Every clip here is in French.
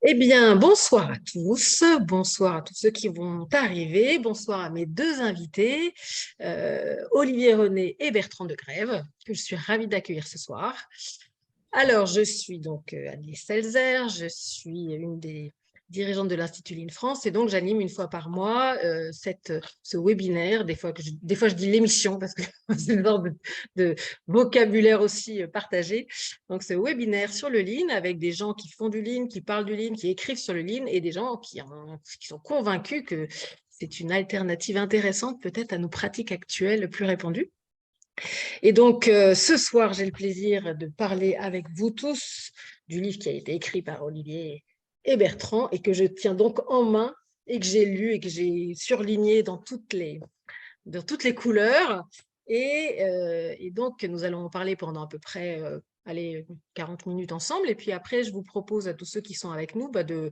Eh bien, bonsoir à tous ceux qui vont arriver, bonsoir à mes deux invités, Olivier René et Bertrand de Grève, que je suis ravie d'accueillir ce soir. Alors, je suis donc Agnès Selzer, je suis une des dirigeantes de l'Institut Lean France et donc j'anime une fois par mois ce webinaire. Des fois, je dis l'émission parce que c'est le genre de vocabulaire aussi partagé. Donc, ce webinaire sur le Lean avec des gens qui font du Lean, qui parlent du Lean, qui écrivent sur le Lean et des gens qui sont convaincus que c'est une alternative intéressante peut-être à nos pratiques actuelles plus répandues. Et donc, ce soir, j'ai le plaisir de parler avec vous tous du livre qui a été écrit par Olivier et Bertrand et que je tiens donc en main et que j'ai lu et que j'ai surligné dans toutes les couleurs. Et donc, nous allons en parler pendant à peu près allez, 40 minutes ensemble. Et puis après, je vous propose à tous ceux qui sont avec nous de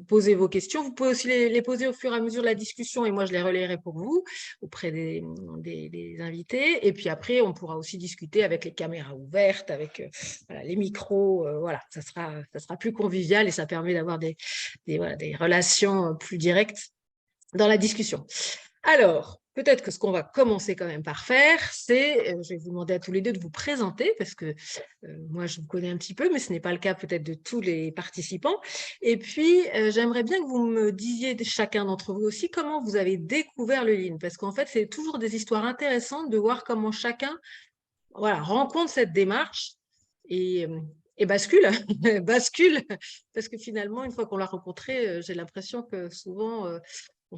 poser vos questions. Vous pouvez aussi les poser au fur et à mesure de la discussion et moi, je les relayerai pour vous auprès des invités. Et puis après, on pourra aussi discuter avec les caméras ouvertes, avec voilà, les micros. Voilà, ça sera plus convivial et ça permet d'avoir voilà, des relations plus directes dans la discussion. Alors, peut-être que ce qu'on va commencer quand même par faire, c'est, je vais vous demander à tous les deux de vous présenter, parce que moi, je vous connais un petit peu, mais ce n'est pas le cas peut-être de tous les participants. Et puis, j'aimerais bien que vous me disiez, chacun d'entre vous aussi, comment vous avez découvert le Lean, parce qu'en fait, c'est toujours des histoires intéressantes de voir comment chacun voilà, rencontre cette démarche et, et bascule, bascule, parce que finalement, une fois qu'on l'a rencontré, j'ai l'impression que souvent,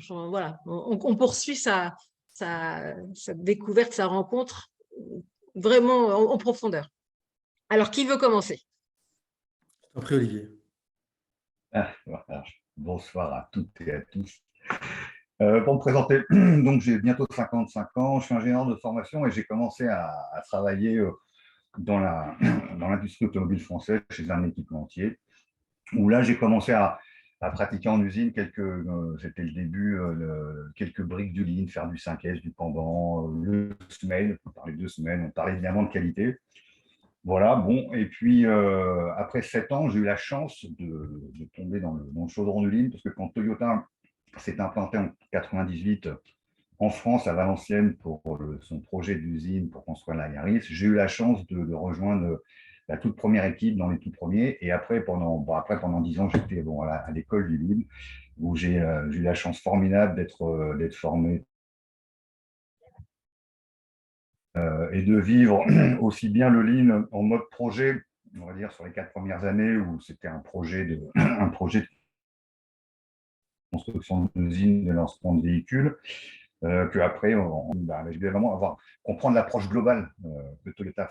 voilà, on poursuit sa découverte, sa rencontre vraiment en profondeur. Alors, qui veut commencer? Après, Olivier. Voilà. Bonsoir à toutes et à tous. Pour me présenter, donc j'ai bientôt 55 ans, je suis ingénieur de formation et j'ai commencé à travailler dans l'industrie automobile française chez un équipementier, où là j'ai commencé à pratiquer en usine c'était le début, quelques briques du Lean, faire du 5S, du Kanban, le semaine, on parlait de semaines, on parlait évidemment de qualité. Voilà, bon, et puis après 7 ans, j'ai eu la chance de tomber dans le chaudron du Lean, parce que quand Toyota s'est implanté en 98 en France, à Valenciennes, pour son projet d'usine pour construire la Yaris, j'ai eu la chance de rejoindre la toute première équipe dans les tout premiers. Et après, pendant 10 ans, j'étais à l'école du Lean, où j'ai eu la chance formidable d'être formé et de vivre aussi bien le Lean en mode projet, on va dire sur les 4 premières années où c'était un projet de construction d'usine, de lancement de véhicules, qu'après, je vais vraiment comprendre l'approche globale que Toyota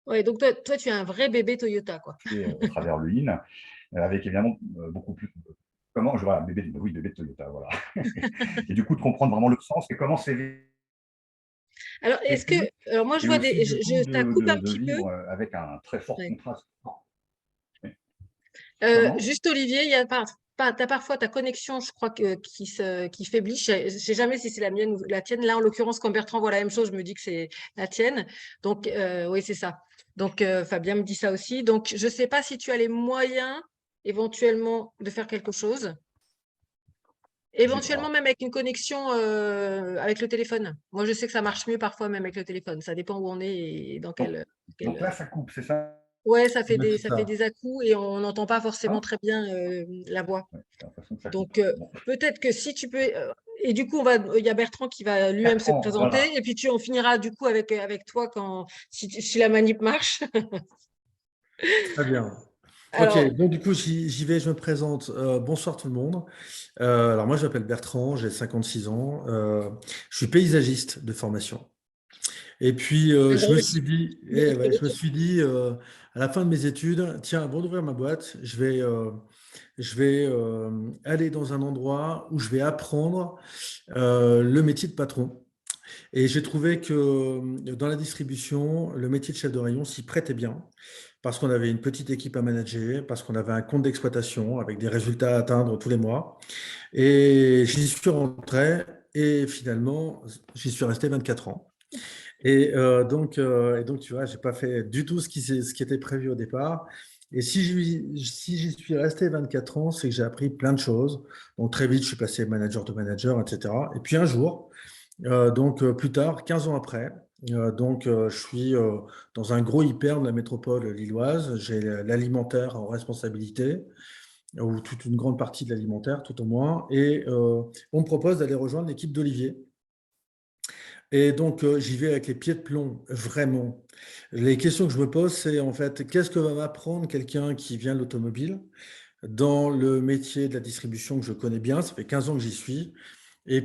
Ouais, donc toi, tu es un vrai bébé Toyota, quoi. fait à travers le Lean, avec évidemment beaucoup plus. Voilà, oui, bébé Toyota, voilà. Et du coup, de comprendre vraiment le sens et comment c'est Alors, vécu, alors moi, je et vois aussi du coup ça coupe un de petit peu. vivre avec un très fort Ouais. contraste. Comment? Juste Olivier, il y a t'as parfois ta connexion, je crois, qui faiblit. Je ne sais jamais si c'est la mienne ou la tienne. Là, en l'occurrence, quand Bertrand voit la même chose, je me dis que c'est la tienne. Donc, oui, c'est ça. Donc, Fabien me dit ça aussi. Donc, je ne sais pas si tu as les moyens, éventuellement, de faire quelque chose. Éventuellement, même avec une connexion avec le téléphone. Moi, je sais que ça marche mieux parfois, même avec le téléphone. Ça dépend où on est et dans Donc là, ça coupe, c'est ça? Ouais, Ouais, c'est ça fait ça. des à-coups et on n'entend pas forcément Hein. très bien la voix. Ouais, j'ai l'impression que ça coupe. Donc, Bon. peut-être que si tu peux. Et du coup, il y a Bertrand qui va lui-même se Bertrand, voilà. présenter. Et puis, on finira du coup avec toi si la manip marche. Très bien. Ok, Alors, donc du coup, j'y vais, je me présente. Bonsoir tout le monde. Alors moi, je m'appelle Bertrand, j'ai 56 ans. Je suis paysagiste de formation. Et puis, un je gros me métier. suis dit, je me suis dit à la fin de mes études, tiens, avant d'ouvrir ma boîte, je vais aller dans un endroit où je vais apprendre le métier de patron. Et j'ai trouvé que dans la distribution, le métier de chef de rayon s'y prêtait bien parce qu'on avait une petite équipe à manager, parce qu'on avait un compte d'exploitation avec des résultats à atteindre tous les mois. Et j'y suis rentré et finalement, j'y suis resté 24 ans. Et donc, tu vois, j'ai pas fait du tout ce qui était prévu au départ. Et si j'y suis resté 24 ans, c'est que j'ai appris plein de choses. Donc très vite, je suis passé manager de manager, etc. Et puis un jour, plus tard, 15 ans après, je suis dans un gros hyper de la métropole lilloise. J'ai l'alimentaire en responsabilité, ou toute une grande partie de l'alimentaire, tout au moins. Et on me propose d'aller rejoindre l'équipe d'Olivier. Et donc, j'y vais avec les pieds de plomb, vraiment. Les questions que je me pose, c'est en fait, qu'est-ce que va m'apprendre quelqu'un qui vient de l'automobile dans le métier de la distribution que je connais bien, ça fait 15 ans que j'y suis. Et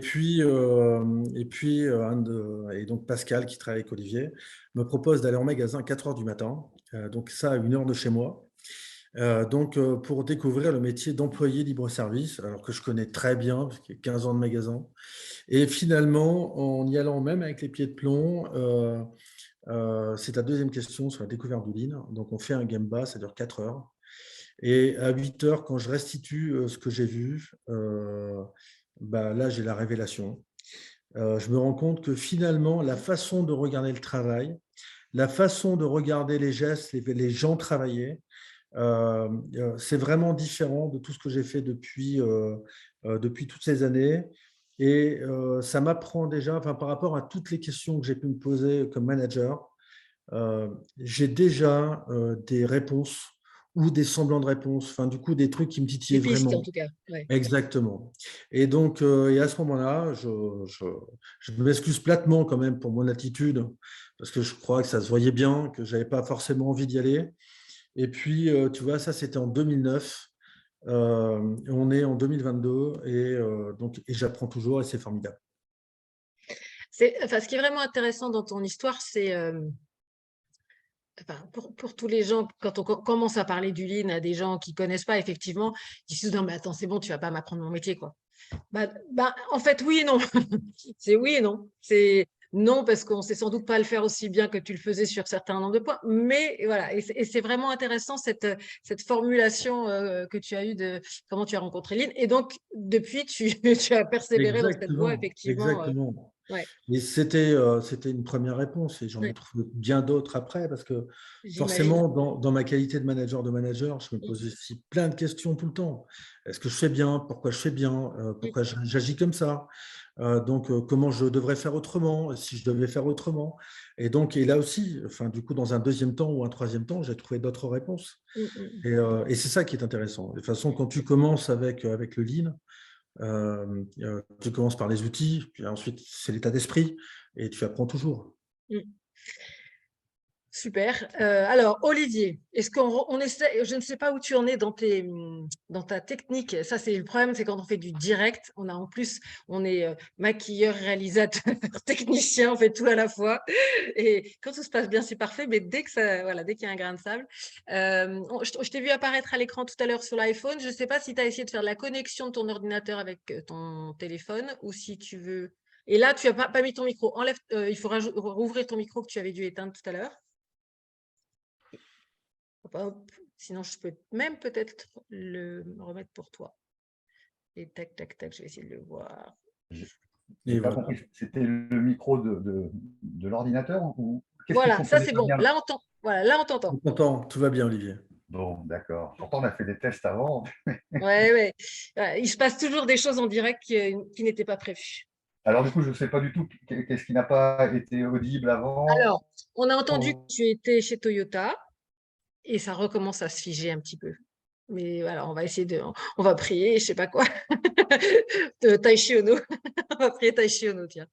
donc Pascal, qui travaille avec Olivier, me propose d'aller en magasin à 4 heures du matin, donc ça à 1 heure de chez moi, pour découvrir le métier d'employé libre-service, alors que je connais très bien, parce qu'il y a 15 ans de magasin. Et finalement, en y allant même avec les pieds de plomb, c'est ta deuxième question sur la découverte du lean. Donc on fait un Gemba, ça dure 4 heures. Et à 8 heures, quand je restitue ce que j'ai vu, là, j'ai la révélation. Je me rends compte que finalement, la façon de regarder le travail, la façon de regarder les gestes, les gens travailler, c'est vraiment différent de tout ce que j'ai fait depuis toutes ces années. Et ça m'apprend déjà, enfin, par rapport à toutes les questions que j'ai pu me poser comme manager, j'ai déjà des réponses ou des semblants de réponses, enfin, du coup, des trucs qui me Des titillaient pistes, en vraiment. tout cas. Ouais. Exactement. Et donc, et à ce moment-là, je m'excuse platement quand même pour mon attitude, parce que je crois que ça se voyait bien, que je n'avais pas forcément envie d'y aller. Et puis, tu vois, ça, c'était en 2009. On est en 2022 et j'apprends toujours et c'est formidable. Ce qui est vraiment intéressant dans ton histoire, c'est pour tous les gens, quand on commence à parler du lean à des gens qui ne connaissent pas, effectivement, ils se disent non, mais attends, c'est bon, tu ne vas pas m'apprendre mon métier, quoi. En fait, oui et non. C'est oui et non. C'est non, parce qu'on ne sait sans doute pas le faire aussi bien que tu le faisais sur certains nombres de points. Mais voilà, et c'est vraiment intéressant cette formulation que tu as eue de comment tu as rencontré Lynn. Et donc, depuis, tu as persévéré dans cette voie, Exactement, effectivement. exactement. Ouais, Et c'était une première réponse et j'en ai ouais, trouvé bien d'autres après parce que j'imagine. forcément, dans ma qualité de manager, je me pose aussi plein de questions tout le temps. Est-ce que je fais bien? Pourquoi je fais bien? Pourquoi j'agis comme ça? Comment je devrais faire autrement? Si je devais faire autrement? Et là aussi, enfin, du coup, dans un deuxième temps ou un troisième temps, j'ai trouvé d'autres réponses. Mm, mm. Et c'est ça qui est intéressant. De toute façon, quand tu commences avec le lean, tu commences par les outils, puis ensuite c'est l'état d'esprit, et tu apprends toujours. Mm. Super. Alors, Olivier, est-ce qu'on essaie, je ne sais pas où tu en es dans ta technique. Ça, c'est le problème, c'est quand on fait du direct, on est maquilleur, réalisateur, technicien, on fait tout à la fois. Et quand tout se passe bien, c'est parfait. Mais dès qu'il y a un grain de sable, je t'ai vu apparaître à l'écran tout à l'heure sur l'iPhone. Je ne sais pas si tu as essayé de faire la connexion de ton ordinateur avec ton téléphone ou si tu veux. Et là, tu n'as pas mis ton micro. Il faut rouvrir ton micro que tu avais dû éteindre tout à l'heure. Hop. Sinon, je peux même peut-être le remettre pour toi. Et tac, tac, tac, je vais essayer de le voir. J'ai pas compris. C'était le micro de l'ordinateur ou qu'est-ce qu'il Voilà, faut ça poser c'est bon. derrière? Là, on t'entend. Content, tout va bien, Olivier. Bon, d'accord. Pourtant, on a fait des tests avant. Ouais, ouais. Il se passe toujours des choses en direct qui n'étaient pas prévues. Alors, du coup, je ne sais pas du tout qu'est-ce qui n'a pas été audible avant. Alors, on a entendu que tu étais chez Toyota et ça recommence à se figer un petit peu. Mais voilà, on va prier, je sais pas quoi. De Taishi Ono. On va prier Taishi Ono, tiens.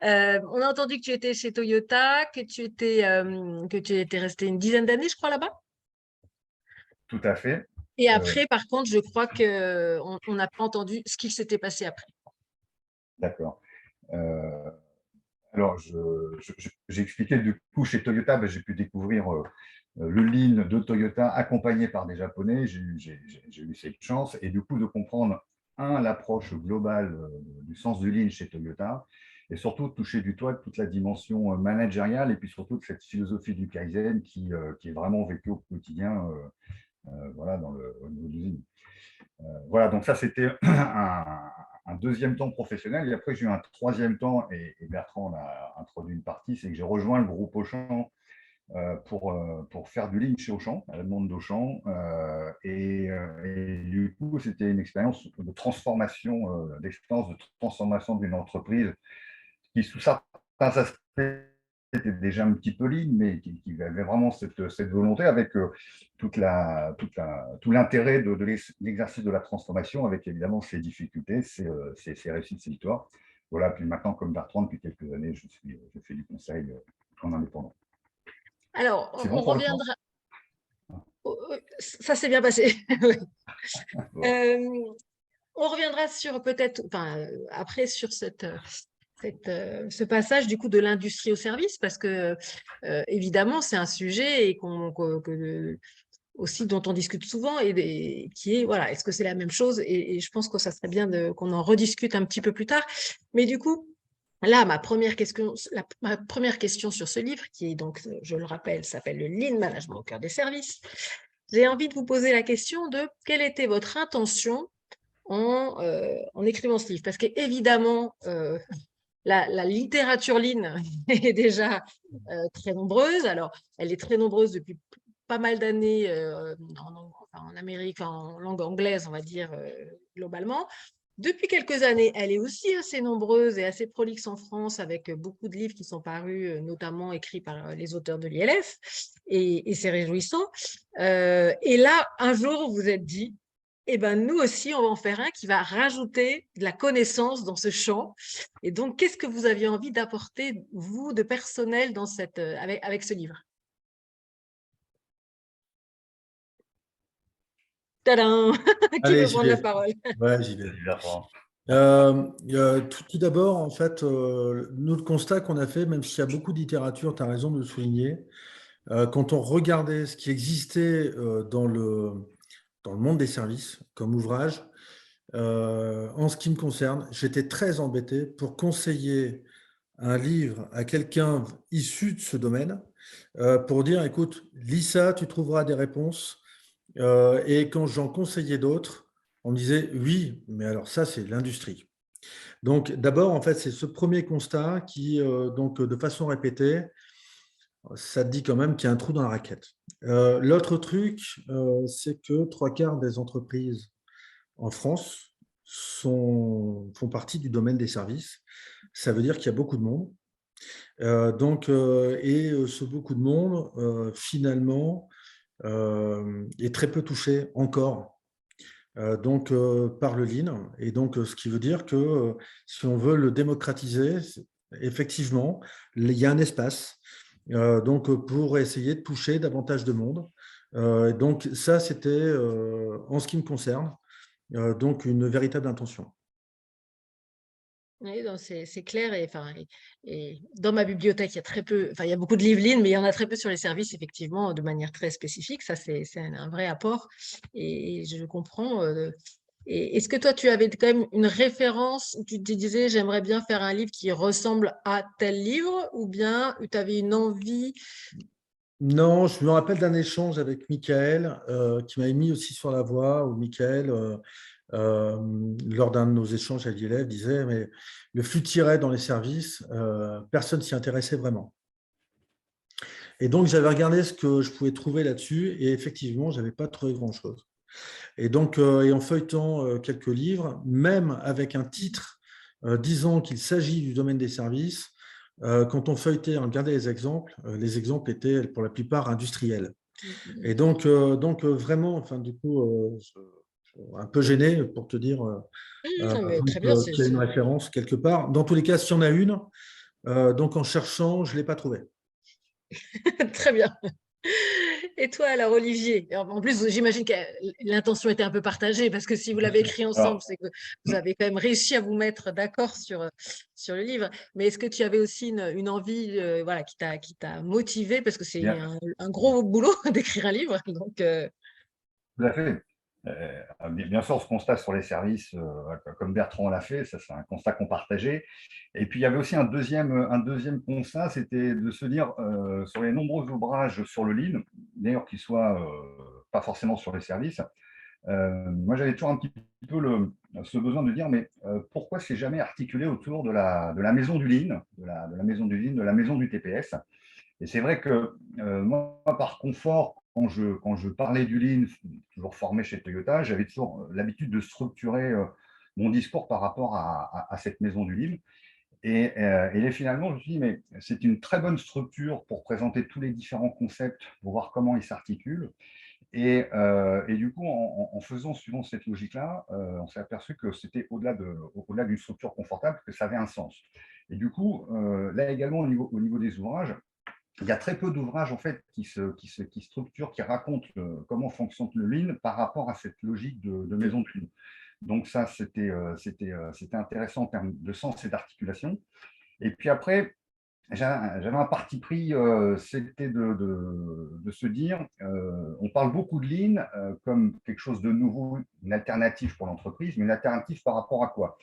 On a entendu que tu étais chez Toyota, que tu étais resté une dizaine d'années, je crois, là-bas. Tout à fait. Et après, par contre, je crois qu'on n'a pas entendu ce qui s'était passé après. D'accord. Alors, j'ai expliqué du coup chez Toyota, j'ai pu découvrir le lean de Toyota accompagné par des Japonais. J'ai eu cette chance et du coup de comprendre, l'approche globale du sens du lean chez Toyota et surtout de toucher du doigt toute la dimension managériale et puis surtout de cette philosophie du Kaizen qui est vraiment vécue au quotidien voilà, au niveau de l'usine. Voilà, donc ça, c'était un deuxième temps professionnel. Et après, j'ai eu un troisième temps, et Bertrand a introduit une partie, c'est que j'ai rejoint le groupe Auchan pour faire du lean chez Auchan, à la demande d'Auchan. Et du coup, c'était une expérience de transformation, d'expérience de transformation d'une entreprise qui, sous certains aspects, était déjà un petit peu lean, mais qui avait vraiment cette volonté avec tout l'intérêt de l'exercice de la transformation, avec évidemment ses difficultés, ses réussites, ses victoires. Voilà, puis maintenant, comme Bertrand, depuis quelques années, je fais du conseil en indépendant. Alors, C'est on bon pour le temps? reviendra. Ça s'est bien passé. Bon. On reviendra sur peut-être, enfin, après sur ce passage du coup de l'industrie au service, parce que évidemment c'est un sujet et aussi dont on discute souvent et qui est voilà, est-ce que c'est la même chose, et je pense que ça serait bien qu'on en rediscute un petit peu plus tard. Mais du coup, là, ma première question sur ce livre, qui est donc, je le rappelle, s'appelle le Lean Management au cœur des services. J'ai envie de vous poser la question de quelle était votre intention en écrivant ce livre, parce qu'évidemment, la littérature Lean est déjà très nombreuse. Alors, elle est très nombreuse depuis pas mal d'années en Amérique, en langue anglaise, on va dire, globalement. Depuis quelques années, elle est aussi assez nombreuse et assez prolixe en France, avec beaucoup de livres qui sont parus, notamment écrits par les auteurs de l'ILF, et c'est réjouissant. Et là, un jour, vous vous êtes dit, eh ben, nous aussi, on va en faire un qui va rajouter de la connaissance dans ce champ. Et donc, qu'est-ce que vous aviez envie d'apporter, vous, de personnel dans avec ce livre? Tadam! Qui Allez, veut j'y prendre la vais. parole? Ouais, j'y vais. Vas-y, Bertrand. Tout d'abord, en fait, nous, le constat qu'on a fait, même s'il y a beaucoup de littérature, tu as raison de le souligner, quand on regardait ce qui existait dans le monde des services comme ouvrage, en ce qui me concerne, j'étais très embêté pour conseiller un livre à quelqu'un issu de ce domaine, pour dire, écoute, lis ça, tu trouveras des réponses. Et quand j'en conseillais d'autres, on me disait, oui, mais alors ça, c'est l'industrie. Donc, d'abord, en fait, c'est ce premier constat qui, donc, de façon répétée, ça te dit quand même qu'il y a un trou dans la raquette. L'autre truc, c'est que trois quarts des entreprises en France font partie du domaine des services. Ça veut dire qu'il y a beaucoup de monde. Ce beaucoup de monde, finalement, est très peu touché encore par le Lean. Et donc, ce qui veut dire que si on veut le démocratiser, effectivement, il y a un espace pour essayer de toucher davantage de monde. Donc, ça, c'était, en ce qui me concerne, donc une véritable intention. Oui, c'est clair. Et dans ma bibliothèque, il y a très peu, enfin, il y a beaucoup de livres Lean, mais il y en a très peu sur les services, effectivement, de manière très spécifique. Ça, c'est un vrai apport. Et je comprends. Et est-ce que toi, tu avais quand même une référence où tu te disais, j'aimerais bien faire un livre qui ressemble à tel livre, ou bien tu avais une envie? Non, je me rappelle d'un échange avec Michael qui m'avait mis aussi sur la voie, où Michael, lors d'un de nos échanges à l'ILF, disait, mais le flux tiré dans les services, personne s'y intéressait vraiment. Et donc, j'avais regardé ce que je pouvais trouver là-dessus, et effectivement, je n'avais pas trouvé grand-chose. Et donc, et en feuilletant quelques livres, même avec un titre disant qu'il s'agit du domaine des services, quand on feuilletait, on regardait les exemples étaient pour la plupart industriels. Et donc vraiment, enfin, du coup, je suis un peu gêné pour te dire Non, mais très bien. qu'il y a une référence quelque part. Dans tous les cas, s'il y en a une, donc en cherchant, je ne l'ai pas trouvée. Très bien. Et toi, alors, Olivier? En plus, j'imagine que l'intention était un peu partagée, parce que si vous l'avez écrit ensemble, Alors, c'est que vous avez quand même réussi à vous mettre d'accord sur le livre. Mais est-ce que tu avais aussi une envie voilà, qui t'a motivé, parce que c'est bien, un gros boulot d'écrire un livre. Donc, tout à fait. Bien sûr, ce constat sur les services, comme Bertrand l'a fait, ça c'est un constat qu'on partageait. Et puis il y avait aussi un deuxième constat, c'était de se dire sur les nombreux ouvrages sur le Lean, d'ailleurs qu'ils soient pas forcément sur les services, moi j'avais toujours un petit peu ce besoin de dire, mais pourquoi c'est jamais articulé autour de la maison du Lean, de la maison du Lean, de la maison du TPS? Et c'est vrai que moi, par confort, quand je parlais du Lean, toujours formé chez Toyota, j'avais toujours l'habitude de structurer mon discours par rapport à cette maison du Lean. Et là, finalement, je me suis dit, mais c'est une très bonne structure pour présenter tous les différents concepts, pour voir comment ils s'articulent. Et du coup, en faisant, suivant cette logique-là, on s'est aperçu que c'était au-delà d'une structure confortable, que ça avait un sens. Et du coup, là également, au niveau des ouvrages, il y a très peu d'ouvrages en fait qui structurent, qui racontent comment fonctionne le Lean par rapport à cette logique de maison de Lean. Donc ça, c'était intéressant en termes de sens et d'articulation. Et puis après, j'avais un parti pris, c'était de se dire, on parle beaucoup de Lean comme quelque chose de nouveau, une alternative pour l'entreprise, mais une alternative par rapport à quoi?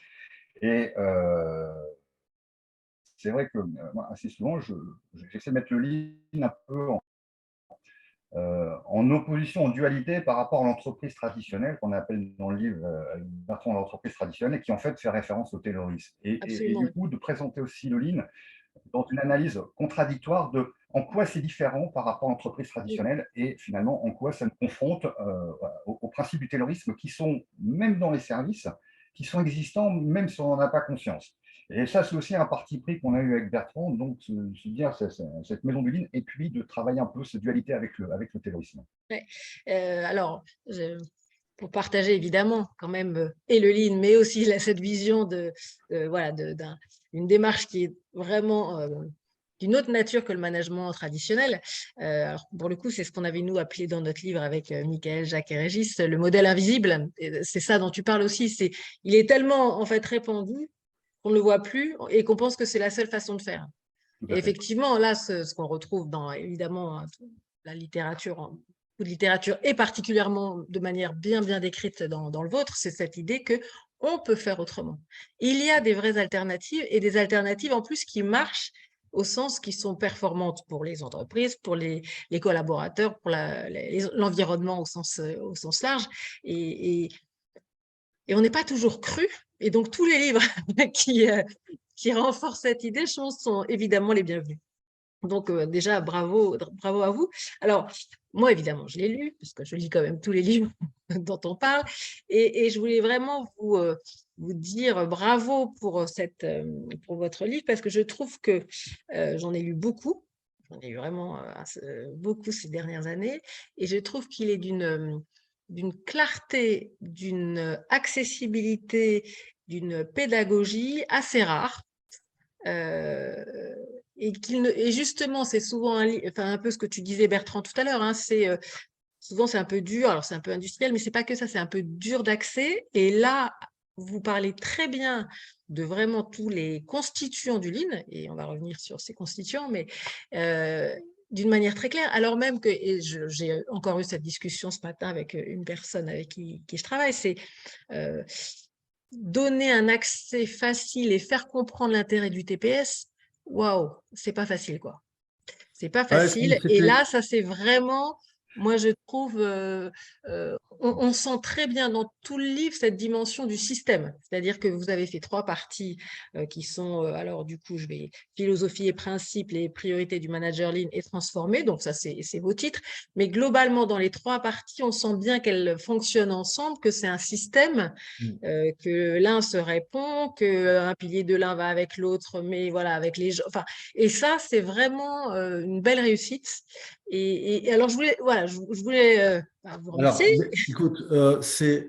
Et c'est vrai que moi, assez souvent, j'essaie de mettre le Lean un peu en opposition, en dualité par rapport à l'entreprise traditionnelle, qu'on appelle dans le livre Bertrand l'entreprise traditionnelle, et qui en fait fait référence au Taylorisme. Et Absolument, oui. du coup, de présenter aussi le Lean dans une analyse contradictoire de en quoi c'est différent par rapport à l'entreprise Oui. traditionnelle et finalement en quoi ça nous confronte aux principes du Taylorisme qui sont, même dans les services, qui sont existants même si on n'en a pas conscience. Et ça, c'est aussi un parti pris qu'on a eu avec Bertrand, donc se dire cette maison du Lean, et puis de travailler un peu cette dualité avec le Taylorisme. Ouais. Alors, pour partager évidemment quand même et le Lean, mais aussi cette vision voilà, une démarche qui est vraiment d'une autre nature que le management traditionnel. Alors, pour le coup, c'est ce qu'on avait nous appelé dans notre livre avec Michael, Jacques et Régis, le modèle invisible. C'est ça dont tu parles aussi. Il est tellement en fait répandu qu'on ne le voit plus et qu'on pense que c'est la seule façon de faire. Tout Et à fait. effectivement, là, ce qu'on retrouve dans, évidemment, la littérature, beaucoup de littérature, et particulièrement de manière bien, bien décrite dans le vôtre, c'est cette idée que on peut faire autrement. Il y a des vraies alternatives et des alternatives en plus qui marchent au sens qui sont performantes pour les entreprises, pour les collaborateurs, pour l'environnement au sens large. Et, et on n'est pas toujours cru. Et donc, tous les livres qui renforcent cette idée, je pense, sont évidemment les bienvenus. Donc, déjà, bravo, bravo à vous. Alors, moi, évidemment, je l'ai lu, parce que je lis quand même tous les livres dont on parle. Et je voulais vraiment vous dire bravo pour votre livre, parce que je trouve que j'en ai lu beaucoup. J'en ai lu vraiment beaucoup ces dernières années. Et je trouve qu'il est d'une clarté, d'une accessibilité, d'une pédagogie assez rare. Et justement, c'est souvent un peu ce que tu disais, Bertrand, tout à l'heure, hein, souvent c'est un peu dur, alors c'est un peu industriel, mais c'est pas que ça, c'est un peu dur d'accès. Et là, vous parlez très bien de vraiment tous les constituants du Lean, et on va revenir sur ces constituants, mais d'une manière très claire, alors même que, et j'ai encore eu cette discussion ce matin avec une personne avec qui je travaille, c'est euh, donner un accès facile et faire comprendre l'intérêt du TPS. Waouh, c'est pas facile, quoi. C'est pas Ouais, facile. Et c'était. là, ça c'est vraiment, moi je trouve, on sent très bien dans tout le livre cette dimension du système. C'est-à-dire que vous avez fait 3 parties qui sont, alors du coup, je vais philosophie et principes, les priorités du manager Lean et transformer. Donc ça, c'est vos titres. Mais globalement, dans les 3 parties, on sent bien qu'elles fonctionnent ensemble, que c'est un système, que l'un se répond, qu'un pilier de l'un va avec l'autre, mais voilà, avec les gens. Enfin, et ça, c'est vraiment une belle réussite. Et alors, je voulais vous remercier. Alors, écoute,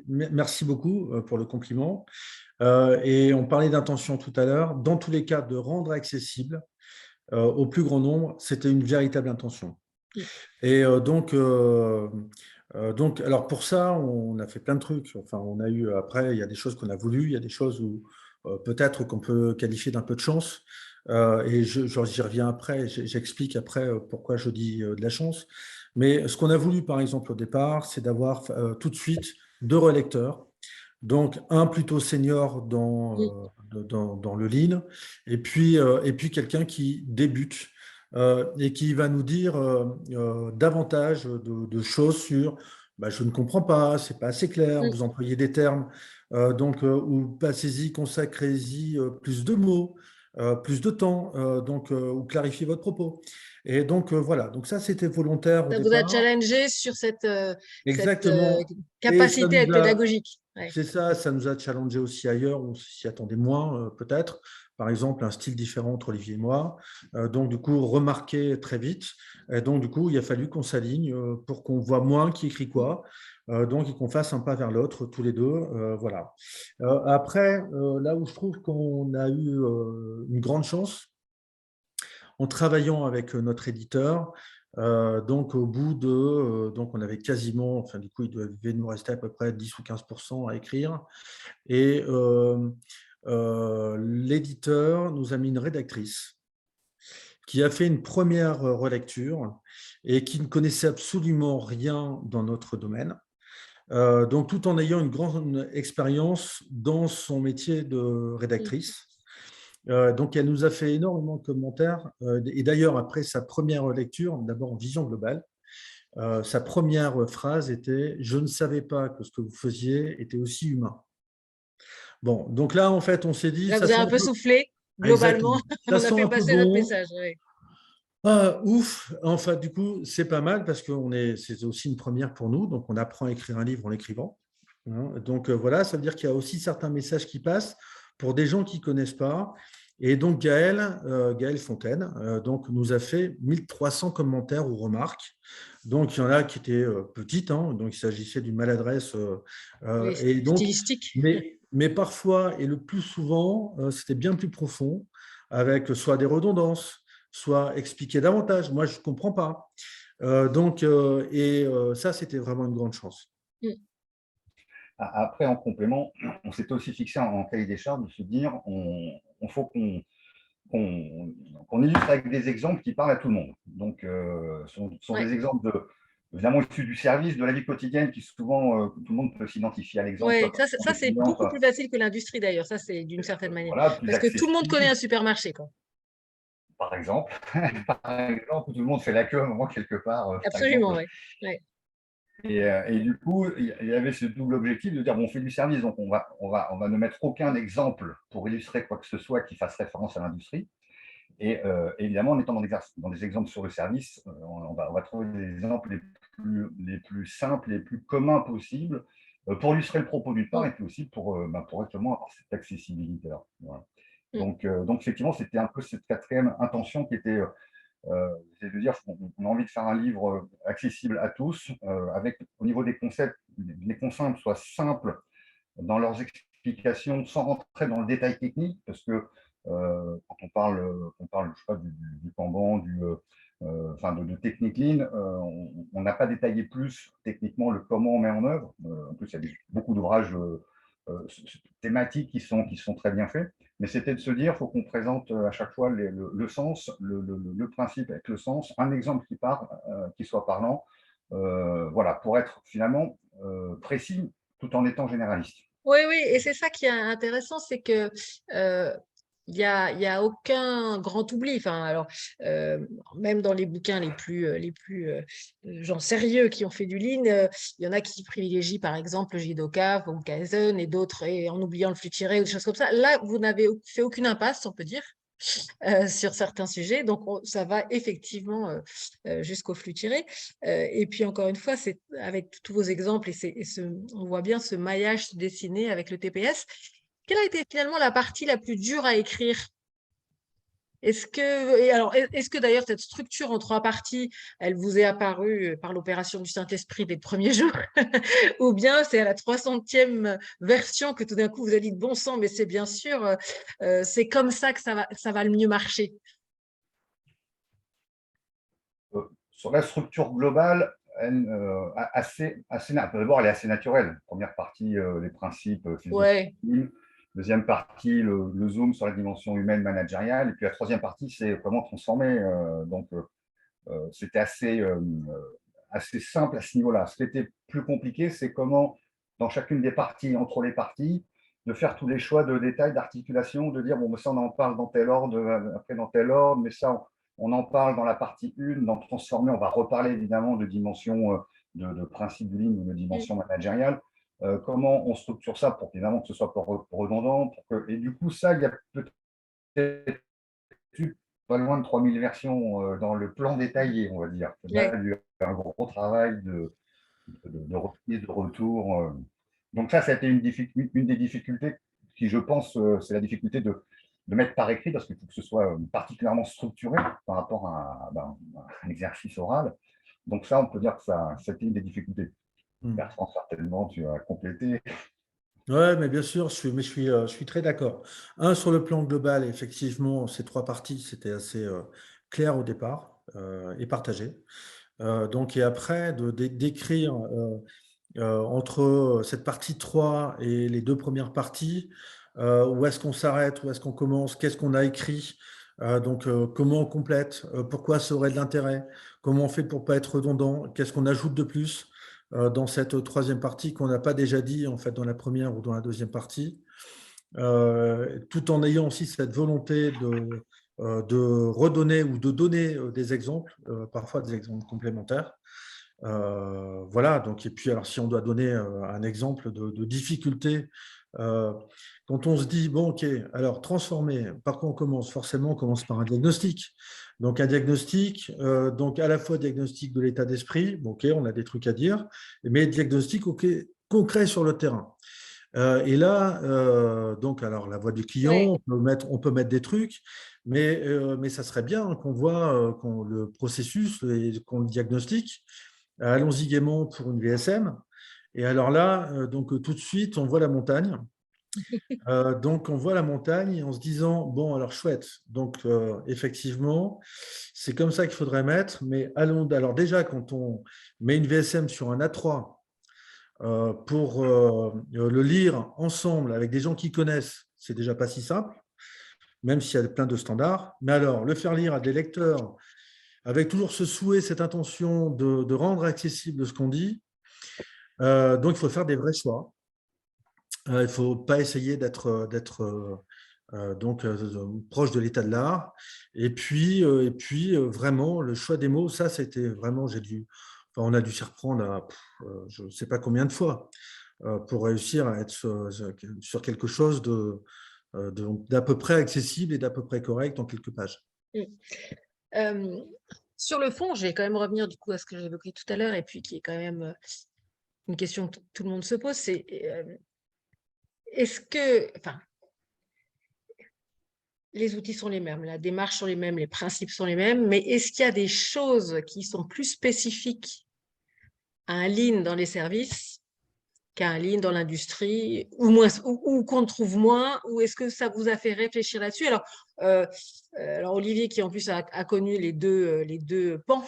merci beaucoup pour le compliment. Et on parlait d'intention tout à l'heure. Dans tous les cas, de rendre accessible au plus grand nombre, c'était une véritable intention. Et donc, alors pour ça, on a fait plein de trucs. Enfin, on a eu après, il y a des choses qu'on a voulu, il y a des choses où peut-être qu'on peut qualifier d'un peu de chance. Et j'y reviens après, j'explique après pourquoi je dis de la chance. Mais ce qu'on a voulu, par exemple, au départ, c'est d'avoir tout de suite 2 relecteurs. Donc, un plutôt senior dans le Lean, et puis quelqu'un qui débute et qui va nous dire davantage de choses sur bah, je ne comprends pas, c'est pas assez clair, vous employez des termes, ou passez-y, consacrez-y plus de mots, plus de temps, ou clarifiez votre propos. Et donc, voilà. Donc ça, c'était volontaire au Ça vous a départ. challengé sur cette Exactement. Et ça capacité à nous être a, pédagogique. Ouais. c'est ça nous a challengé aussi ailleurs, on s'y attendait moins, peut-être. Par exemple, un style différent entre Olivier et moi. Donc, du coup, remarqué très vite. Et donc, du coup, il a fallu qu'on s'aligne pour qu'on voit moins qui écrit quoi. Donc, et qu'on fasse un pas vers l'autre, tous les deux. Voilà. Après, là où je trouve qu'on a eu une grande chance, en travaillant avec notre éditeur. Donc, au bout de. Donc, on avait quasiment. Enfin, du coup, il devait nous rester à peu près 10 ou 15% à écrire. Et l'éditeur nous a mis une rédactrice qui a fait une première relecture et qui ne connaissait absolument rien dans notre domaine. Donc, tout en ayant une grande expérience dans son métier de rédactrice. Donc, elle nous a fait énormément de commentaires. Et d'ailleurs, après sa première lecture, d'abord en vision globale, sa première phrase était « Je ne savais pas que ce que vous faisiez était aussi humain ». Bon, donc là, en fait, on s'est dit, Là, ça vous avez sent un un peu peu… soufflé, globalement. Exactement. Ça On a sent fait un peu passer notre bon. message. Ouais. Ah, ouf. Enfin, du coup, c'est pas mal parce que c'est aussi une première pour nous. Donc, on apprend à écrire un livre en l'écrivant. Donc, voilà, ça veut dire qu'il y a aussi certains messages qui passent pour des gens qui ne connaissent pas. Et donc, Gaël Fontaine donc, nous a fait 1300 commentaires ou remarques. Donc, il y en a qui étaient petites. Donc, il s'agissait d'une maladresse. Oui, Et donc, stylistique. mais parfois, et le plus souvent, c'était bien plus profond, avec soit des redondances, soit expliquer davantage. Moi, je ne comprends pas. Ça, c'était vraiment une grande chance. Après, en complément, on s'était aussi fixé en cahier des charges de se dire on faut qu'on illustre avec des exemples qui parlent à tout le monde. Donc, ce sont Ouais. des exemples évidemment issus du service, de la vie quotidienne, qui souvent, tout le monde peut s'identifier à l'exemple, Ouais, soit ça, par ça des c'est clients, beaucoup plus facile que l'industrie d'ailleurs, ça c'est d'une certaine manière. voilà, plus Parce que tout le monde connaît accessible, un supermarché, quoi. par exemple. Par exemple, tout le monde fait la queue à un moment quelque part, par Absolument, exemple. ouais. Ouais. Et du coup, il y avait ce double objectif de dire bon, on fait du service, donc on va ne mettre aucun exemple pour illustrer quoi que ce soit qui fasse référence à l'industrie. Et évidemment, en étant dans des exemples sur le service, on va trouver des exemples les plus simples, les plus communs possibles pour illustrer le propos d'une part et puis aussi pour justement avoir cette accessibilité-là. Voilà. Mm. Donc, effectivement, c'était un peu cette quatrième intention qui était c'est de dire qu'on a envie de faire un livre accessible à tous, avec au niveau des concepts, les concepts soient simples dans leurs explications, sans rentrer dans le détail technique, parce que quand on parle je sais pas, du Kanban, enfin de technique lean, on n'a pas détaillé plus techniquement le comment on met en œuvre. En plus, il y a beaucoup d'ouvrages thématiques qui sont très bien faits. Mais c'était de se dire, il faut qu'on présente à chaque fois le sens, le principe avec le sens, un exemple qui soit parlant, voilà, pour être finalement précis tout en étant généraliste. Oui, oui, et c'est ça qui est intéressant, c'est que il y a aucun grand oubli. Enfin, alors, même dans les bouquins les plus genre sérieux qui ont fait du lean, il y en a qui privilégient par exemple Jidoka, von Kaizen et d'autres, et en oubliant le flux tiré ou des choses comme ça. Là, vous n'avez fait aucune impasse, on peut dire. Sur certains sujets. Donc, ça va effectivement jusqu'au flux tiré. Et puis, encore une fois, c'est avec tous vos exemples on voit bien ce maillage se dessiner avec le TPS. Quelle a été finalement la partie la plus dure à écrire? Est-ce que d'ailleurs cette structure en trois parties, elle vous est apparue par l'opération du Saint-Esprit dès le premier jour, ou bien c'est à la 300e version que tout d'un coup vous avez dit bon sang, mais c'est bien sûr, c'est comme ça que ça va le mieux marcher. Sur la structure globale, d'abord, elle est assez naturelle. Première partie, les principes Ouais. philosophiques. Deuxième partie, le zoom sur la dimension humaine managériale. Et puis la troisième partie, c'est comment transformer. Donc, c'était assez simple à ce niveau-là. Ce qui était plus compliqué, c'est comment, dans chacune des parties, entre les parties, de faire tous les choix de détails, d'articulation, de dire, bon, ça, on en parle dans tel ordre, après dans tel ordre, mais ça, on en parle dans la partie 1, dans transformer, on va reparler évidemment de dimension de principe du ligne ou de dimension managériale. Comment on structure ça pour évidemment que ce soit pas redondant, et du coup, ça, il y a peut-être pas loin de 3000 versions dans le plan détaillé, on va dire. Là, il y a eu un gros travail de reprise, de retour. Donc ça a été une des difficultés qui, je pense, c'est la difficulté de mettre par écrit, parce qu'il faut que ce soit particulièrement structuré par rapport à un exercice oral. Donc ça, on peut dire que ça a été une des difficultés. Bertrand, certainement, tu as complété. Oui, mais bien sûr, je suis très d'accord. Sur le plan global, effectivement, ces trois parties, c'était assez clair au départ et partagé. Donc, et après, d'écrire entre cette partie 3 et les deux premières parties, où est-ce qu'on s'arrête, où est-ce qu'on commence, qu'est-ce qu'on a écrit, comment on complète, pourquoi ça aurait de l'intérêt, comment on fait pour ne pas être redondant, qu'est-ce qu'on ajoute de plus dans cette troisième partie qu'on n'a pas déjà dit en fait dans la première ou dans la deuxième partie, tout en ayant aussi cette volonté de redonner ou de donner des exemples, parfois des exemples complémentaires. Voilà, donc, et puis alors si on doit donner un exemple de difficulté, quand on se dit, bon, ok, alors transformer, par quoi on commence? Forcément, on commence par un diagnostic. Donc un diagnostic, donc à la fois diagnostic de l'état d'esprit, bon, ok, on a des trucs à dire, mais diagnostic concret sur le terrain. Et là, donc, alors la voix du client, on peut mettre des trucs, mais ça serait bien qu'on voit le processus et qu'on le diagnostique. Allons-y gaiement pour une VSM. Et alors là, donc tout de suite, on voit la montagne. Donc on voit la montagne en se disant, bon, alors chouette. Donc effectivement, c'est comme ça qu'il faudrait mettre. Mais allons, alors déjà, quand on met une VSM sur un A3 pour le lire ensemble avec des gens qui connaissent, c'est déjà pas si simple, même s'il y a plein de standards. Mais alors, le faire lire à des lecteurs avec toujours ce souhait, cette intention de rendre accessible ce qu'on dit. Donc, il faut faire des vrais choix. Il ne faut pas essayer d'être proche de l'état de l'art. Et puis vraiment, le choix des mots, ça, c'était vraiment, on a dû s'y reprendre je ne sais pas combien de fois pour réussir à être sur quelque chose d'à peu près accessible et d'à peu près correct en quelques pages. Sur le fond, je vais quand même revenir du coup à ce que j'évoquais tout à l'heure et puis qui est quand même une question que tout le monde se pose, c'est est-ce que, enfin, les outils sont les mêmes, la démarche sont les mêmes, les principes sont les mêmes, mais est-ce qu'il y a des choses qui sont plus spécifiques à un lean dans les services qu'à un lean dans l'industrie, ou qu'on trouve moins, ou est-ce que ça vous a fait réfléchir là-dessus? Alors Olivier, qui en plus a connu les deux pans,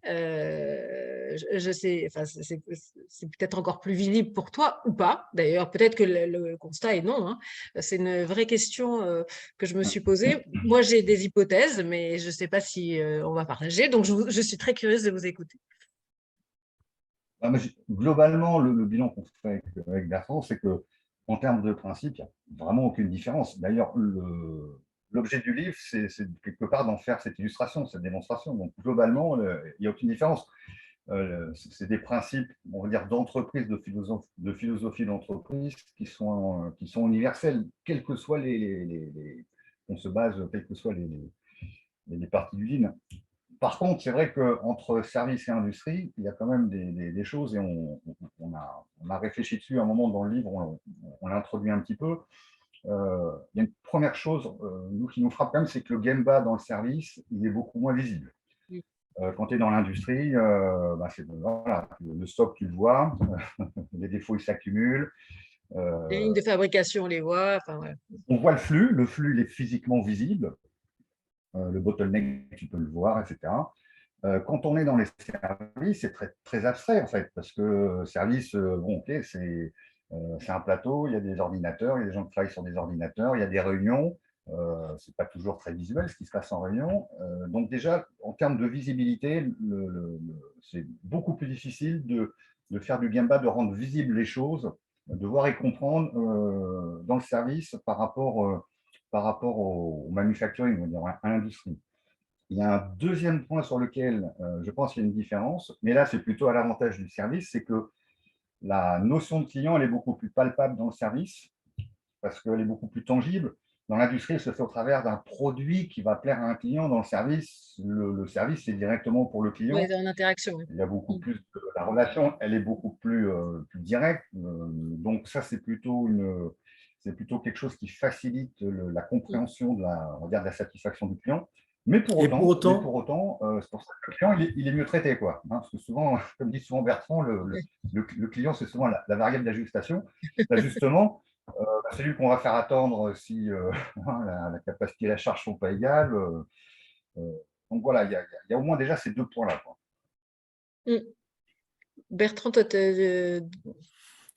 je sais, enfin, c'est peut-être encore plus visible pour toi ou pas. D'ailleurs, peut-être que le constat est non. Hein. C'est une vraie question que je me suis posée. Moi, j'ai des hypothèses, mais je ne sais pas si on va partager. Donc, je suis très curieuse de vous écouter. Globalement, le bilan qu'on fait avec Bertrand, c'est qu'en termes de principe, il n'y a vraiment aucune différence. D'ailleurs, l'objet du livre, c'est quelque part d'en faire cette illustration, cette démonstration. Donc, globalement, il n'y a aucune différence. C'est des principes, on va dire, d'entreprise, de philosophie d'entreprise qui sont universels, quels que soient on se base, quelles que soient les parties du lean. Par contre, c'est vrai qu'entre service et industrie, il y a quand même des choses et on a réfléchi dessus à un moment dans le livre, on l'a introduit un petit peu. Il y a une première chose qui nous frappe quand même, c'est que le Gemba dans le service, il est beaucoup moins visible. Quand tu es dans l'industrie, voilà, le stock, tu le vois, les défauts, ils s'accumulent. Les lignes de fabrication, on les voit. Enfin, ouais. On voit le flux, il est physiquement visible. Le bottleneck, tu peux le voir, etc. Quand on est dans les services, c'est très, très abstrait en fait, parce que service, bon, ok, c'est un plateau, il y a des ordinateurs, il y a des gens qui travaillent sur des ordinateurs, il y a des réunions, c'est pas toujours très visuel ce qui se passe en réunion. Donc déjà, en termes de visibilité, c'est beaucoup plus difficile de faire du Gemba, de rendre visibles les choses, de voir et comprendre dans le service par rapport au manufacturing, on va dire, à l'industrie. Il y a un deuxième point sur lequel je pense qu'il y a une différence, mais là, c'est plutôt à l'avantage du service, c'est que la notion de client, elle est beaucoup plus palpable dans le service, parce qu'elle est beaucoup plus tangible. Dans l'industrie, se fait au travers d'un produit qui va plaire à un client. Dans le service, le service, c'est directement pour le Ouais, client. en interaction. Ouais. Il y a beaucoup plus la relation, elle est beaucoup plus directe. Donc ça, c'est plutôt quelque chose qui facilite la compréhension on va dire, de la satisfaction du client. Mais pour Et pour autant, autant, c'est pour ça que le client, il est mieux traité, quoi. Hein, parce que souvent, comme dit souvent Bertrand, le client, c'est souvent la variable d'ajustement. C'est lui qu'on va faire attendre si la capacité et la charge ne sont pas égales. Euh, donc voilà, il y a au moins déjà ces deux points-là, quoi. Mm. Bertrand, toi,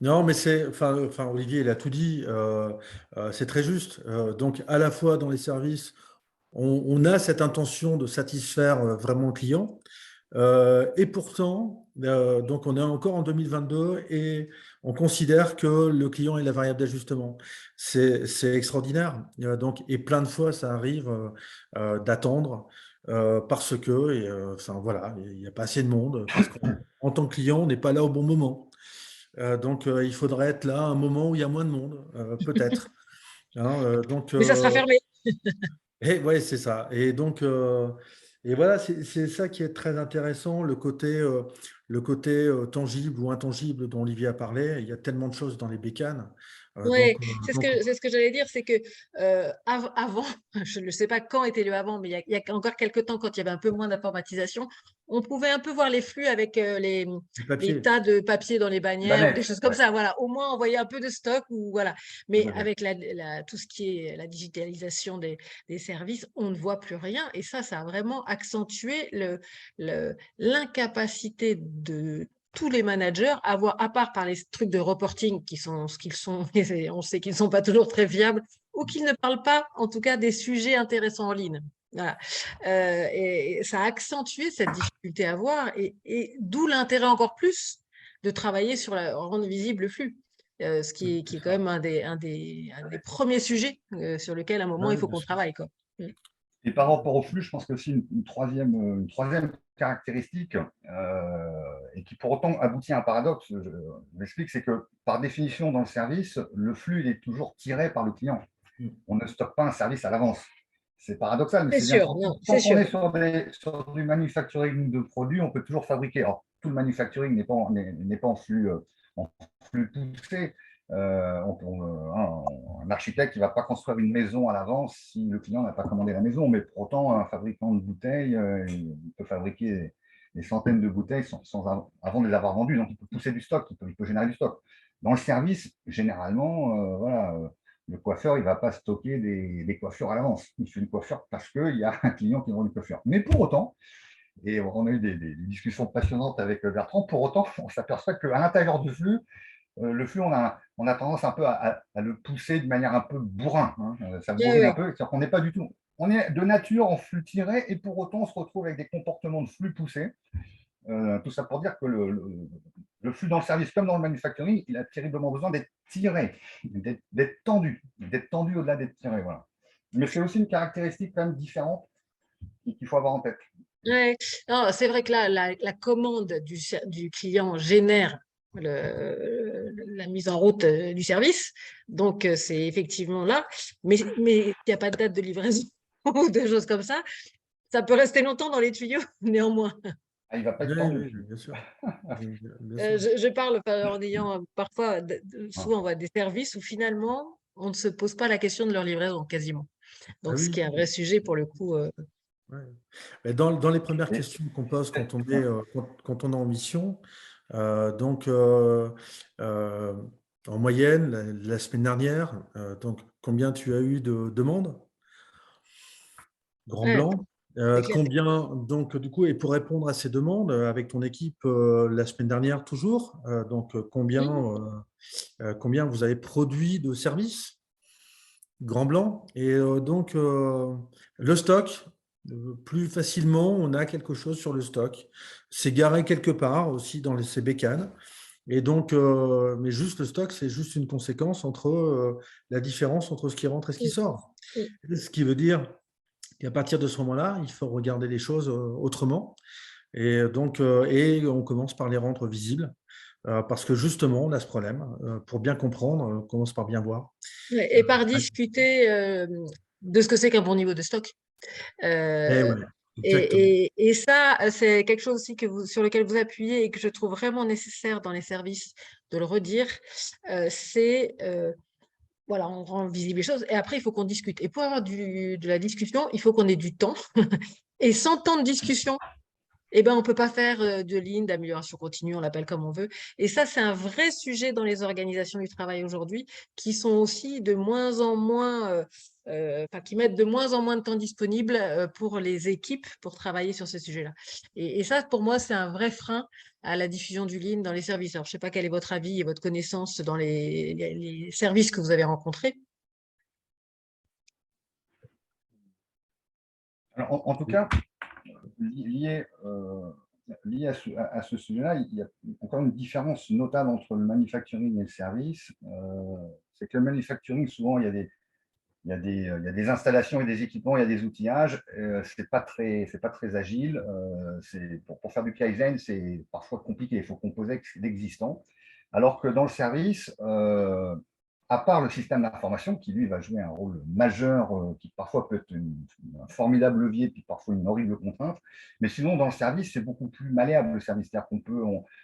non, mais enfin, Olivier, il a tout dit, c'est très juste. Donc, à la fois dans les services, on a cette intention de satisfaire vraiment le client. Et pourtant, donc on est encore en 2022 et on considère que le client est la variable d'ajustement. C'est extraordinaire. Donc, et plein de fois, ça arrive d'attendre parce que, enfin voilà, il n'y a pas assez de monde, parce qu'en tant que client, on n'est pas là au bon moment. Donc, il faudrait être là à un moment où il y a moins de monde, peut-être. Hein, mais ça sera fermé. et ouais, c'est ça. Et donc, et voilà, c'est ça qui est très intéressant, le côté tangible ou intangible dont Olivier a parlé. Il y a tellement de choses dans les bécanes. Oui, c'est ce que j'allais dire, c'est que avant, je ne sais pas quand était le avant, mais il y a encore quelques temps, quand il y avait un peu moins d'informatisation, on pouvait un peu voir les flux avec du les papier. tas de papier dans les bannières ou des L'annexe, choses comme ouais. ça. Voilà, au moins on voyait un peu de stock ou voilà. Mais Tout à fait. avec tout ce qui est la digitalisation des services, on ne voit plus rien. Et ça a vraiment accentué l'incapacité de tous les managers à part par les trucs de reporting qui sont ce qu'ils sont, et on sait qu'ils ne sont pas toujours très fiables, ou qu'ils ne parlent pas, en tout cas, des sujets intéressants en ligne. Voilà. Et ça a accentué cette difficulté à voir, et d'où l'intérêt encore plus de travailler sur rendre visible le flux. Ce qui est quand même un des premiers sujets sur lequel, à un moment, il Ouais, faut bien qu'on sûr. travaille, quoi. Et par rapport au flux, je pense que aussi une troisième caractéristique, et qui pour autant aboutit à un paradoxe, je m'explique, c'est que par définition, dans le service, le flux il est toujours tiré par le client. On ne stocke pas un service à l'avance. C'est paradoxal, mais C'est c'est bien. sûr, non, c'est Tant qu'on sûr. est sur du manufacturing de produits, on peut toujours fabriquer. Alors, tout le manufacturing n'est pas en flux poussé. Un architecte ne va pas construire une maison à l'avance si le client n'a pas commandé la maison, mais pour autant, un fabricant de bouteilles, il peut fabriquer des centaines de bouteilles avant de les avoir vendues. Donc, il peut pousser du stock, il peut générer du stock. Dans le service, généralement, voilà, le coiffeur, il ne va pas stocker des coiffures à l'avance. Il fait une coiffure parce qu'il y a un client qui vend une coiffure. Mais pour autant, et on a eu des discussions passionnantes avec Bertrand, pour autant, on s'aperçoit qu'à l'intérieur du flux, le flux, on a tendance un peu à le pousser de manière un peu bourrin. Hein. Ça Oui, bourrine un oui. peu. C'est-à-dire qu'on n'est pas du tout. On est de nature en flux tiré et pour autant, on se retrouve avec des comportements de flux poussés. Tout ça pour dire que le flux dans le service comme dans le manufacturing, il a terriblement besoin d'être tiré, d'être tendu au-delà d'être tiré. Voilà. Mais c'est aussi une caractéristique quand même différente qu'il faut avoir en tête. Ouais. Non, c'est vrai que là, la commande du client génère la mise en route du service. Donc, c'est effectivement là. Mais il n'y a pas de date de livraison ou de choses comme ça. Ça peut rester longtemps dans les tuyaux, néanmoins. Ah, il ne va pas Oui, être oui, tendu. bien sûr. Bien sûr. Je parle en ayant parfois, Ah, souvent, on voit des services où finalement, on ne se pose pas la question de leur livraison, quasiment. Ah Donc, ce qui oui. est un vrai sujet pour le coup. Ouais. Mais dans les premières et- questions qu'on pose ouais. quand on est en mission, donc euh, en moyenne, la semaine dernière, donc combien tu as eu de demandes? Grand Ouais, blanc. c'est clair. Combien, donc du coup, et pour répondre à ces demandes, avec ton équipe la semaine dernière toujours, donc combien vous avez produit de services? Grand blanc. Et donc, le stock, plus facilement, on a quelque chose sur le stock. C'est garé quelque part aussi dans ces bécanes. Et donc, mais juste le stock, c'est juste une conséquence entre la différence entre ce qui rentre et ce qui Mm, sort. mm. Ce qui veut dire qu'à partir de ce moment-là, il faut regarder les choses autrement. Et donc, et on commence par les rendre visibles. parce que justement, on a ce problème. Pour bien comprendre, on commence par bien voir. Et par discuter de ce que c'est qu'un bon niveau de stock. Et Euh, ouais, exactement. et ça, c'est quelque chose aussi sur lequel vous appuyez et que je trouve vraiment nécessaire dans les services de le redire. Voilà, on rend visible les choses et après, il faut qu'on discute. Et pour avoir de la discussion, il faut qu'on ait du temps. Et sans temps de discussion, eh ben, on ne peut pas faire de ligne d'amélioration continue, on l'appelle comme on veut. Et ça, c'est un vrai sujet dans les organisations du travail aujourd'hui, qui sont aussi de moins en moins, qui mettent de moins en moins de temps disponible pour les équipes pour travailler sur ce sujet-là. Et ça, pour moi, c'est un vrai frein à la diffusion du Lean dans les services. Alors, je ne sais pas quel est votre avis et votre connaissance dans les services que vous avez rencontrés. Alors, en tout cas, lié, lié à ce sujet-là, il y a encore une différence notable entre le manufacturing et le service. C'est que le manufacturing, souvent, il y a des installations et des équipements, il y a des outillages. C'est pas très agile. Pour faire du Kaizen, c'est parfois compliqué. Il faut composer avec l'existant. Alors que dans le service, à part le système d'information qui, lui, va jouer un rôle majeur, qui parfois peut être un formidable levier, puis parfois une horrible contrainte. Mais sinon, dans le service, c'est beaucoup plus malléable, le service. C'est-à-dire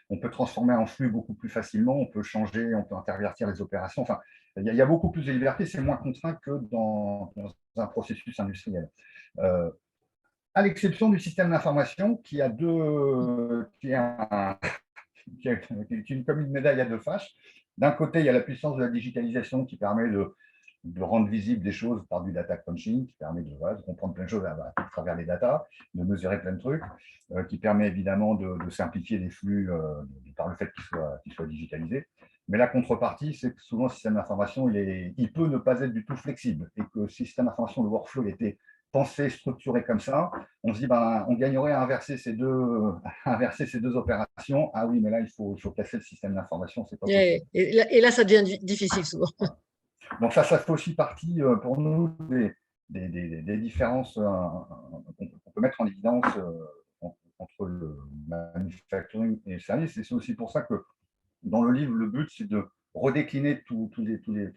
on peut transformer un flux beaucoup plus facilement, on peut changer, on peut intervertir les opérations. Enfin, il y a beaucoup plus de liberté, c'est moins contraint que dans un processus industriel. À l'exception du système d'information qui a qui est une commune médaille à deux faces. D'un côté, il y a la puissance de la digitalisation qui permet de rendre visibles des choses par du data crunching, qui permet de comprendre plein de choses à travers les data, de mesurer plein de trucs, qui permet évidemment de simplifier les flux par le fait qu'ils soient digitalisés. Mais la contrepartie, c'est que souvent, le système d'information, il peut ne pas être du tout flexible et que le système d'information, le workflow était pensé, structuré comme ça, on se dit, on gagnerait à inverser ces deux opérations. Ah oui, mais là, il faut casser le système d'information, c'est pas possible. Et là, ça devient difficile souvent. Donc ça fait aussi partie pour nous des différences qu'on peut mettre en évidence entre le manufacturing et le service. Et c'est aussi pour ça que dans le livre, le but, c'est de redécliner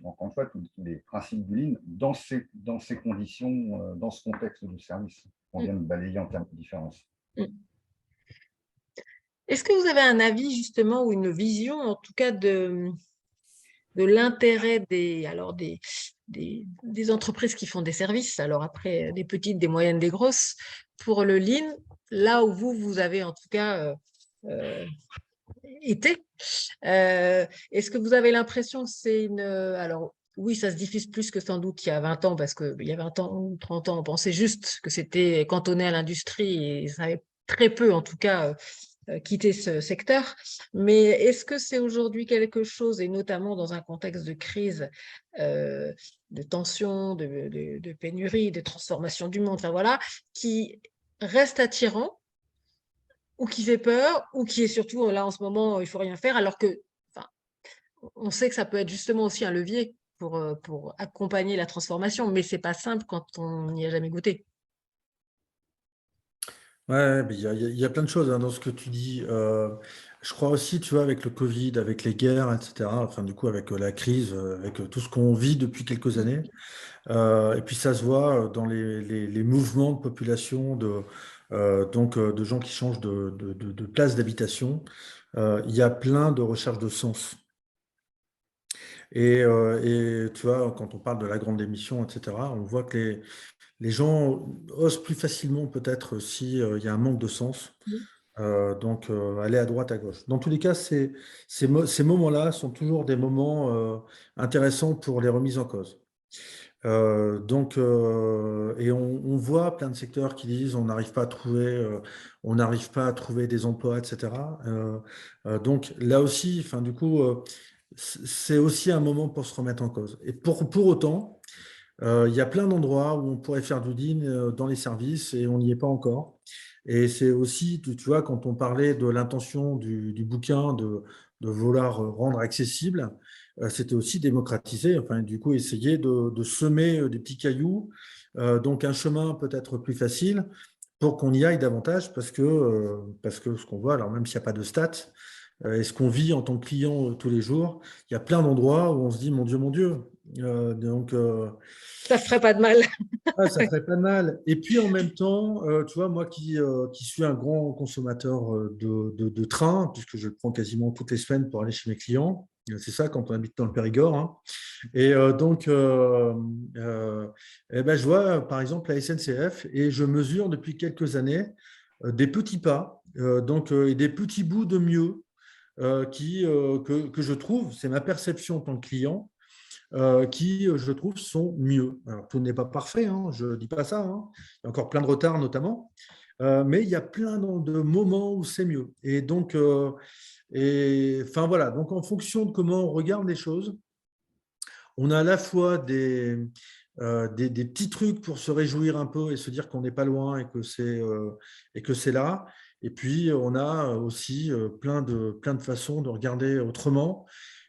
encore une fois, tous les principes du Lean dans ces conditions, dans ce contexte de service qu'on vient de balayer en termes de différence. Est-ce que vous avez un avis justement ou une vision, en tout cas, de l'intérêt des entreprises qui font des services, alors après, des petites, des moyennes, des grosses, pour le Lean, là où vous avez en tout cas été. Est-ce que vous avez l'impression que c'est une… Alors, oui, ça se diffuse plus que sans doute il y a 20 ans, parce qu'il y a 20 ans ou 30 ans, on pensait juste que c'était cantonné à l'industrie et ça avait très peu, en tout cas, quitté ce secteur. Mais est-ce que c'est aujourd'hui quelque chose, et notamment dans un contexte de crise, de tension, de pénurie, de transformation du monde, enfin voilà, qui reste attirant ou qui fait peur, ou qui est surtout, là, en ce moment, il ne faut rien faire, alors que, enfin, on sait que ça peut être justement aussi un levier pour accompagner la transformation, mais ce n'est pas simple quand on n'y a jamais goûté. Ouais, mais il y a plein de choses dans ce que tu dis. Je crois aussi, tu vois, avec le Covid, avec les guerres, etc., enfin, du coup, avec la crise, avec tout ce qu'on vit depuis quelques années, et puis ça se voit dans les mouvements de population, de gens qui changent de place d'habitation. Il y a plein de recherches de sens. Et tu vois, quand on parle de la grande démission, etc., on voit que les gens osent plus facilement peut-être s'il y a un manque de sens. Aller à droite, à gauche. Dans tous les cas, ces moments-là sont toujours des moments intéressants pour les remises en cause. Et on voit plein de secteurs qui disent on n'arrive pas à trouver des emplois, etc. Donc là aussi, enfin, du coup, c'est aussi un moment pour se remettre en cause. Et pour autant, il y a plein d'endroits où on pourrait faire du lean dans les services et on n'y est pas encore. Et c'est aussi, tu vois, quand on parlait de l'intention du bouquin de vouloir rendre accessible, c'était aussi démocratiser, enfin, du coup, essayer de semer des petits cailloux, donc un chemin peut-être plus facile pour qu'on y aille davantage parce que ce qu'on voit, alors même s'il n'y a pas de stats, et ce qu'on vit en tant que client tous les jours, il y a plein d'endroits où on se dit, mon Dieu, donc Ça ferait pas de mal. ça ferait pas mal. Et puis en même temps, tu vois, moi qui suis un grand consommateur de train, puisque je le prends quasiment toutes les semaines pour aller chez mes clients, c'est ça quand on habite dans le Périgord, hein. Et eh ben, je vois par exemple la SNCF et je mesure depuis quelques années des petits pas et des petits bouts de mieux que je trouve, c'est ma perception en tant que client, qui, je trouve, sont mieux. Alors, tout n'est pas parfait, hein, je ne dis pas ça, hein. Il y a encore plein de retards notamment, mais il y a plein de moments où c'est mieux. Et donc, enfin voilà, donc en fonction de comment on regarde les choses, on a à la fois des petits trucs pour se réjouir un peu et se dire qu'on n'est pas loin et que c'est là. Et puis, on a aussi plein de façons de regarder autrement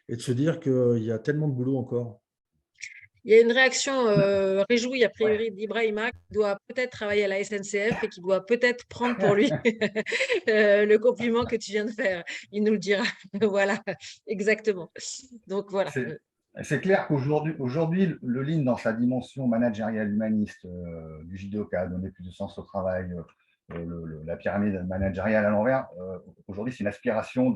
et de se dire qu'il y a tellement de boulot encore. Il y a une réaction réjouie, a Ouais, priori, d'Ibrahima, qui doit peut-être travailler à la SNCF et qui doit peut-être prendre pour lui le compliment que tu viens de faire. Il nous le dira. Voilà, exactement. Donc voilà. c'est clair qu'aujourd'hui, le Lean, dans sa dimension managériale humaniste du JDOK, donner plus de sens au travail, la pyramide managériale à l'envers, aujourd'hui, c'est une aspiration,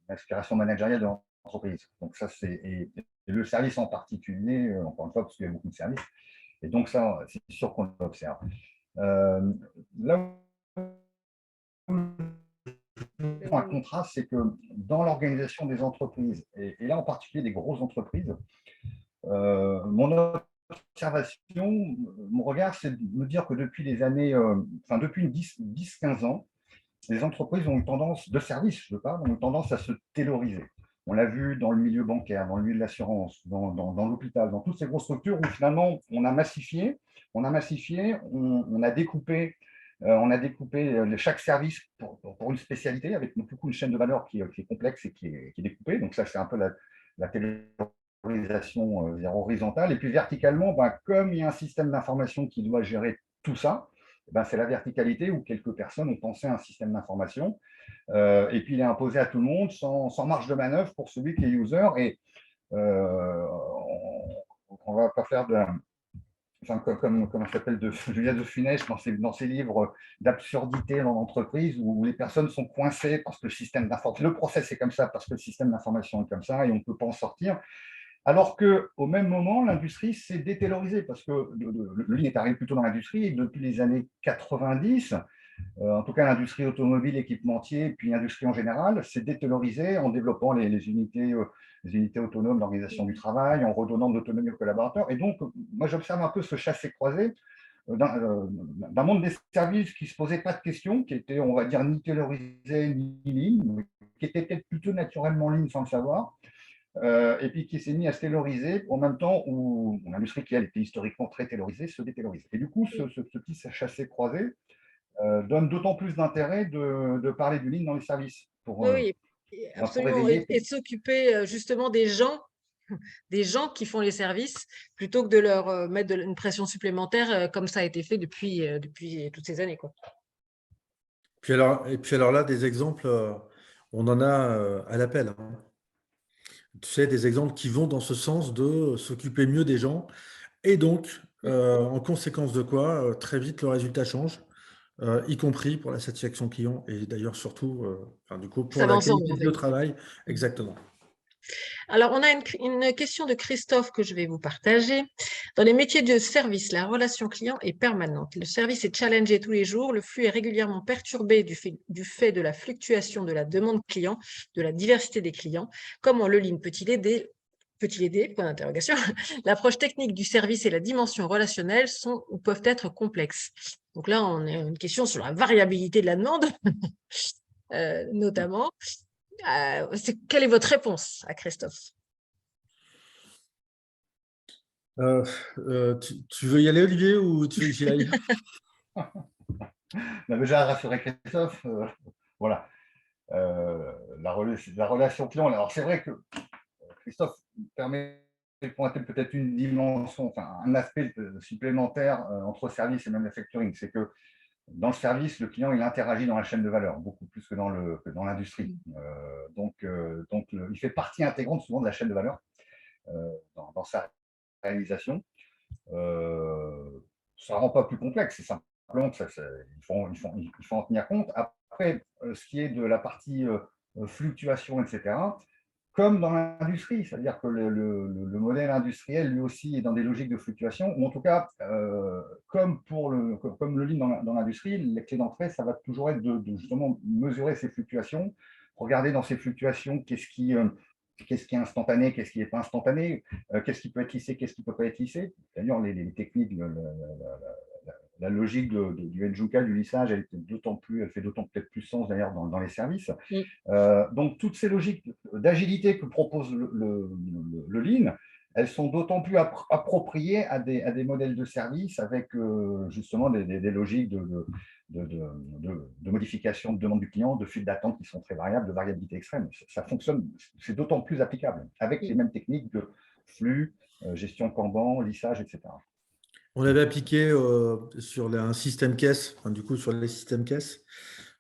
aspiration managériale de l'entreprise. Donc ça, et le service en particulier, encore une fois, parce qu'il y a beaucoup de services. Et donc ça, c'est sûr qu'on l'observe. Là où un contraste, c'est que dans l'organisation des entreprises, et là en particulier des grosses entreprises, mon observation, mon regard, c'est de me dire que depuis les années, enfin depuis 10-15 ans, les entreprises ont une tendance, de service, je parle, ont une tendance à se tailoriser. On l'a vu dans le milieu bancaire, dans le milieu de l'assurance, dans l'hôpital, dans toutes ces grosses structures où finalement on a massifié, on a découpé chaque service pour une spécialité, avec beaucoup une chaîne de valeur qui est complexe et qui est découpée. Donc ça, c'est un peu la taylorisation horizontale. Et puis verticalement, comme il y a un système d'information qui doit gérer tout ça, c'est la verticalité où quelques personnes ont pensé à un système d'information et puis il est imposé à tout le monde sans marge de manœuvre pour celui qui est user. Et on ne va pas faire enfin, comme ça s'appelle, de Julien de Funès dans ses livres d'absurdité dans l'entreprise où les personnes sont coincées parce que le process est comme ça, parce que le système d'information est comme ça et on ne peut pas en sortir. Alors qu'au même moment, l'industrie s'est détaylorisée parce que le lean est arrivé plutôt dans l'industrie et depuis les années 90, en tout cas l'industrie automobile, équipementier, puis l'industrie en général, s'est détaylorisée en développant les unités autonomes d'organisation du travail, en redonnant de l'autonomie aux collaborateurs. Et donc, moi, j'observe un peu ce chassé-croisé d'un monde des services qui ne se posait pas de questions, qui était, on va dire, ni taylorisé, ni lean, qui était peut-être plutôt naturellement lean sans le savoir, et puis qui s'est mis à se tayloriser en même temps où l'industrie qui, elle, était historiquement très taylorisée, se détaylorise. Et du coup, ce petit chassé-croisé donne d'autant plus d'intérêt de parler du lean dans les services Oui, oui, pour absolument. éveiller. Et de s'occuper justement des gens qui font les services, plutôt que de leur mettre une pression supplémentaire, comme ça a été fait depuis toutes ces années, quoi. Et puis alors là, des exemples, on en a à l'appel, hein. Tu sais, des exemples qui vont dans ce sens de s'occuper mieux des gens. Et donc, en conséquence de quoi, très vite, le résultat change, y compris pour la satisfaction client et d'ailleurs surtout, enfin, du coup, pour Ça va la ensemble, qualité en de fait. travail. Exactement. Alors, on a une question de Christophe que je vais vous partager. Dans les métiers de service, la relation client est permanente. Le service est challengé tous les jours. Le flux est régulièrement perturbé du fait de la fluctuation de la demande client, de la diversité des clients. Comment le Lean peut-il aider? Peut-il aider? Point d'interrogation. L'approche technique du service et la dimension relationnelle sont ou peuvent être complexes. Donc là, on a une question sur la variabilité de la demande, notamment. Quelle est votre réponse à Christophe? Euh, tu veux y aller, Olivier, ou tu veux que j'y aille? Déjà rassurer Christophe, voilà. La relation client. Alors c'est vrai que Christophe permet de pointer peut-être une dimension, enfin un aspect supplémentaire entre service et manufacturing, c'est que Dans le service, le client, il interagit dans la chaîne de valeur, beaucoup plus que dans l'industrie. Il fait partie intégrante souvent de la chaîne de valeur dans sa réalisation. Ça ne rend pas plus complexe, c'est simplement qu'il faut en tenir compte. Après, ce qui est de la partie fluctuation, etc., comme dans l'industrie, c'est-à-dire que le modèle industriel, lui aussi, est dans des logiques de fluctuation, ou en tout cas, comme le lean dans l'industrie, les clés d'entrée, ça va toujours être de justement mesurer ces fluctuations, regarder dans ces fluctuations qu'est-ce qui est instantané, qu'est-ce qui n'est pas instantané, qu'est-ce qui peut être lissé, qu'est-ce qui ne peut pas être lissé. D'ailleurs, les techniques, la logique du Enjuka, du lissage, elle fait d'autant peut-être plus sens d'ailleurs dans les services. Donc, toutes ces logiques d'agilité que propose le Lean, elles sont d'autant plus appropriées à des modèles de service avec justement des logiques de modification de demande du client, de fil d'attente qui sont très variables, de variabilité extrême. Ça fonctionne, c'est d'autant plus applicable avec les mêmes techniques de flux, gestion Kanban, lissage, etc. On avait appliqué sur un système caisse, du coup sur les systèmes caisses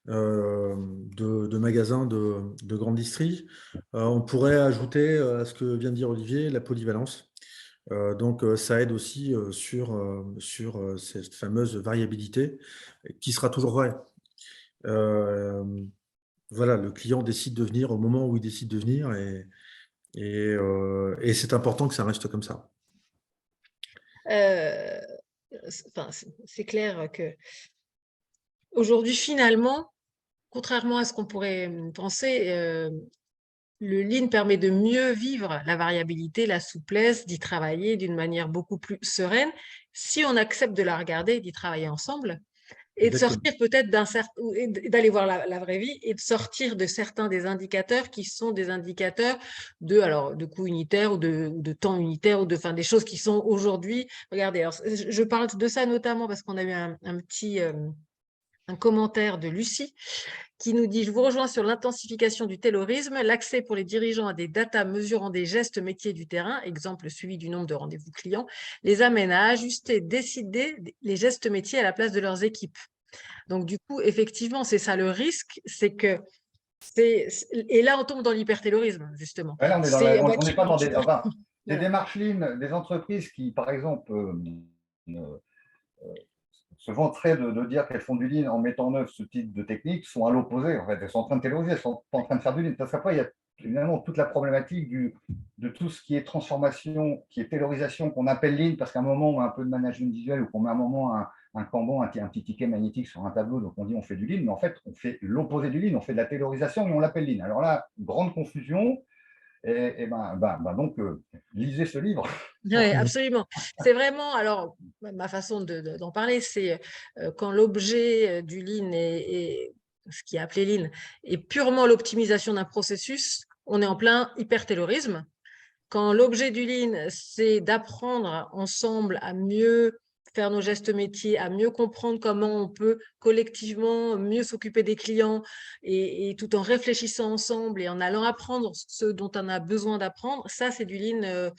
de magasins de grande distrie. On pourrait ajouter à ce que vient de dire Olivier, la polyvalence. Donc ça aide aussi sur cette fameuse variabilité qui sera toujours vraie. Voilà, le client décide de venir au moment où il décide de venir et c'est important que ça reste comme ça. C'est clair que aujourd'hui, finalement, contrairement à ce qu'on pourrait penser, le Lean permet de mieux vivre la variabilité, la souplesse, d'y travailler d'une manière beaucoup plus sereine, si on accepte de la regarder et d'y travailler ensemble, et de sortir peut-être d'aller voir la vraie vie et de sortir de certains des indicateurs qui sont des indicateurs de coût unitaire ou de temps unitaire ou des choses qui sont aujourd'hui. Regardez, alors, je parle de ça notamment parce qu'on a eu un commentaire de Lucie qui nous dit « Je vous rejoins sur l'intensification du taylorisme, l'accès pour les dirigeants à des datas mesurant des gestes métiers du terrain, exemple suivi du nombre de rendez-vous clients, les amène à ajuster, décider les gestes métiers à la place de leurs équipes. » Donc, du coup, effectivement, c'est ça le risque, c'est que… Et là, on tombe dans l'hypertaylorisme, justement. Là, on n'est pas dans des démarches lean, des entreprises qui, par exemple, se vanteraient de dire qu'elles font du lean en mettant en œuvre ce type de technique sont à l'opposé. En fait, elles sont en train de tayloriser, elles ne sont pas en train de faire du lean. Parce qu'après, il y a évidemment toute la problématique de tout ce qui est transformation, qui est taylorisation, qu'on appelle lean, parce qu'à un moment, on a un peu de management visuel ou qu'on met à un moment un Kanban, un petit ticket magnétique sur un tableau, donc on dit on fait du lean, mais en fait, on fait l'opposé du lean, on fait de la taylorisation et on l'appelle lean. Alors là, grande confusion. Donc, lisez ce livre. Oui, absolument. C'est vraiment, alors, ma façon d'en parler, c'est quand l'objet du lean est ce qui est appelé lean est purement l'optimisation d'un processus, on est en plein hyper-taylorisme. Quand l'objet du lean, c'est d'apprendre ensemble à mieux faire nos gestes métiers, à mieux comprendre comment on peut collectivement mieux s'occuper des clients et tout en réfléchissant ensemble et en allant apprendre ce dont on a besoin d'apprendre, ça, c'est du lean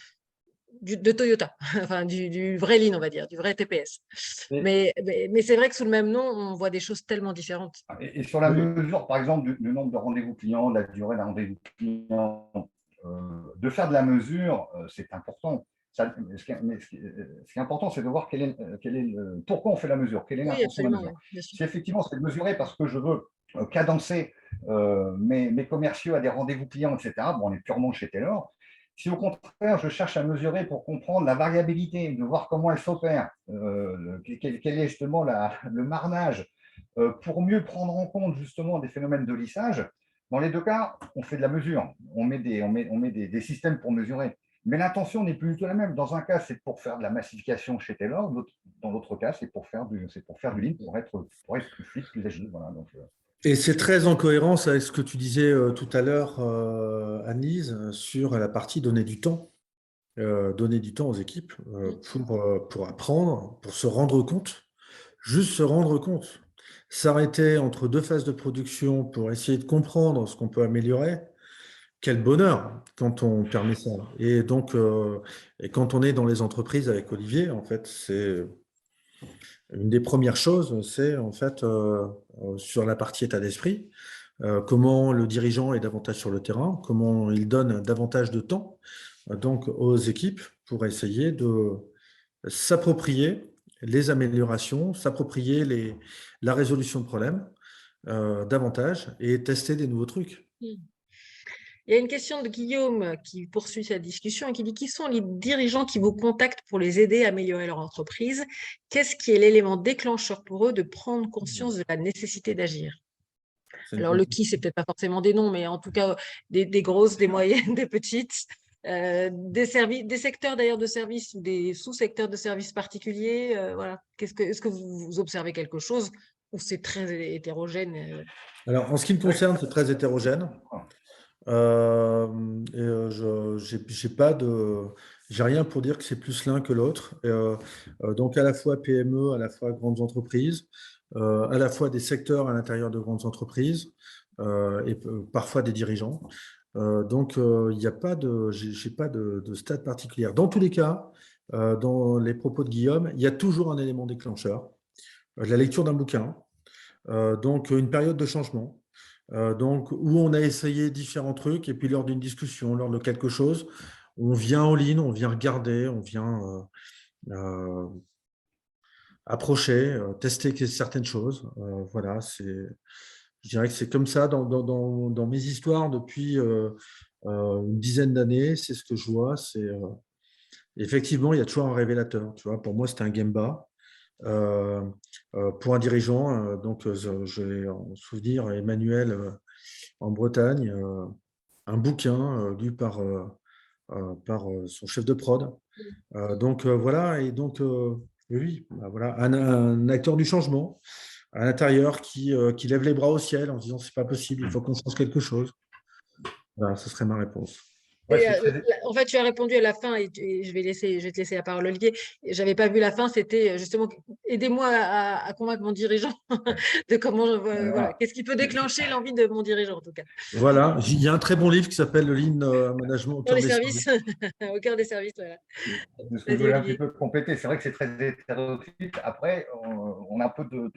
de Toyota, enfin du vrai lean, on va dire, du vrai TPS. Mais c'est vrai que sous le même nom, on voit des choses tellement différentes. Et sur la mesure, par exemple, du nombre de rendez-vous clients, de la durée d'un rendez-vous client, de faire de la mesure, c'est important. Ce qui est important, c'est de voir pourquoi on fait la mesure, quelle est l'intention de la mesure. Si effectivement, c'est de mesurer parce que je veux cadencer mes commerciaux à des rendez-vous clients, etc., on est purement chez Taylor. Si au contraire, je cherche à mesurer pour comprendre la variabilité, de voir comment elle s'opère, quel est justement le marnage, pour mieux prendre en compte justement des phénomènes de lissage, dans les deux cas, on fait de la mesure. On met des systèmes pour mesurer. Mais l'intention n'est plus du tout la même. Dans un cas, c'est pour faire de la massification chez Taylor. Dans l'autre cas, c'est pour faire du lean, pour être plus fluide, plus agile. Voilà, donc, et c'est très en cohérence avec ce que tu disais tout à l'heure, Anne-Lise, sur la partie donner du temps aux équipes pour apprendre, pour se rendre compte, juste se rendre compte. S'arrêter entre deux phases de production pour essayer de comprendre ce qu'on peut améliorer, quel bonheur quand on permet ça. Et donc, et quand on est dans les entreprises avec Olivier, en fait, Une des premières choses, c'est en fait sur la partie état d'esprit, comment le dirigeant est davantage sur le terrain, comment il donne davantage de temps donc aux équipes pour essayer de s'approprier les améliorations, s'approprier la résolution de problèmes davantage et tester des nouveaux trucs. Il y a une question de Guillaume qui poursuit sa discussion et qui dit: qui sont les dirigeants qui vous contactent pour les aider à améliorer leur entreprise? Qu'est-ce qui est l'élément déclencheur pour eux de prendre conscience de la nécessité d'agir? Alors, le qui, c'est peut-être pas forcément des noms, mais en tout cas, des grosses, des moyennes, des petites, des secteurs d'ailleurs de services ou des sous-secteurs de services particuliers. Voilà. Est-ce que vous observez quelque chose ou c'est très hétérogène? Alors, en ce qui me concerne, c'est très hétérogène. J'ai rien pour dire que c'est plus l'un que l'autre. Donc, à la fois PME, à la fois grandes entreprises, à la fois des secteurs à l'intérieur de grandes entreprises et parfois des dirigeants. Donc, il n'y a pas j'ai pas de stade particulier. Dans tous les cas, dans les propos de Guillaume, il y a toujours un élément déclencheur, la lecture d'un bouquin, donc une période de changement. Donc, où on a essayé différents trucs, et puis lors d'une discussion, lors de quelque chose, on vient en ligne, on vient regarder, on vient approcher, tester certaines choses. Voilà, je dirais que c'est comme ça dans mes histoires depuis une dizaine d'années, c'est ce que je vois. Effectivement, il y a toujours un révélateur. Tu vois, pour moi, c'était un Gemba. Pour un dirigeant, donc j'ai en souvenir Emmanuel en Bretagne, un bouquin lu par son chef de prod. Donc voilà, et donc oui, bah, voilà, un acteur du changement à l'intérieur qui lève les bras au ciel en disant c'est pas possible, il faut qu'on change quelque chose. Voilà, ce serait ma réponse. Ouais, En fait, tu as répondu à la fin et je vais te laisser la parole, Olivier. J'avais pas vu la fin, c'était justement aidez-moi à convaincre mon dirigeant de comment, voilà, qu'est-ce qui peut déclencher l'envie de mon dirigeant en tout cas. Voilà, il y a un très bon livre qui s'appelle le Lean Management au Dans cœur les des services, services. au cœur des services, voilà. De ce que je Vas-y, voulais un petit Olivier. peu compléter, c'est vrai que c'est très hétéroclite. Après, on a un peu de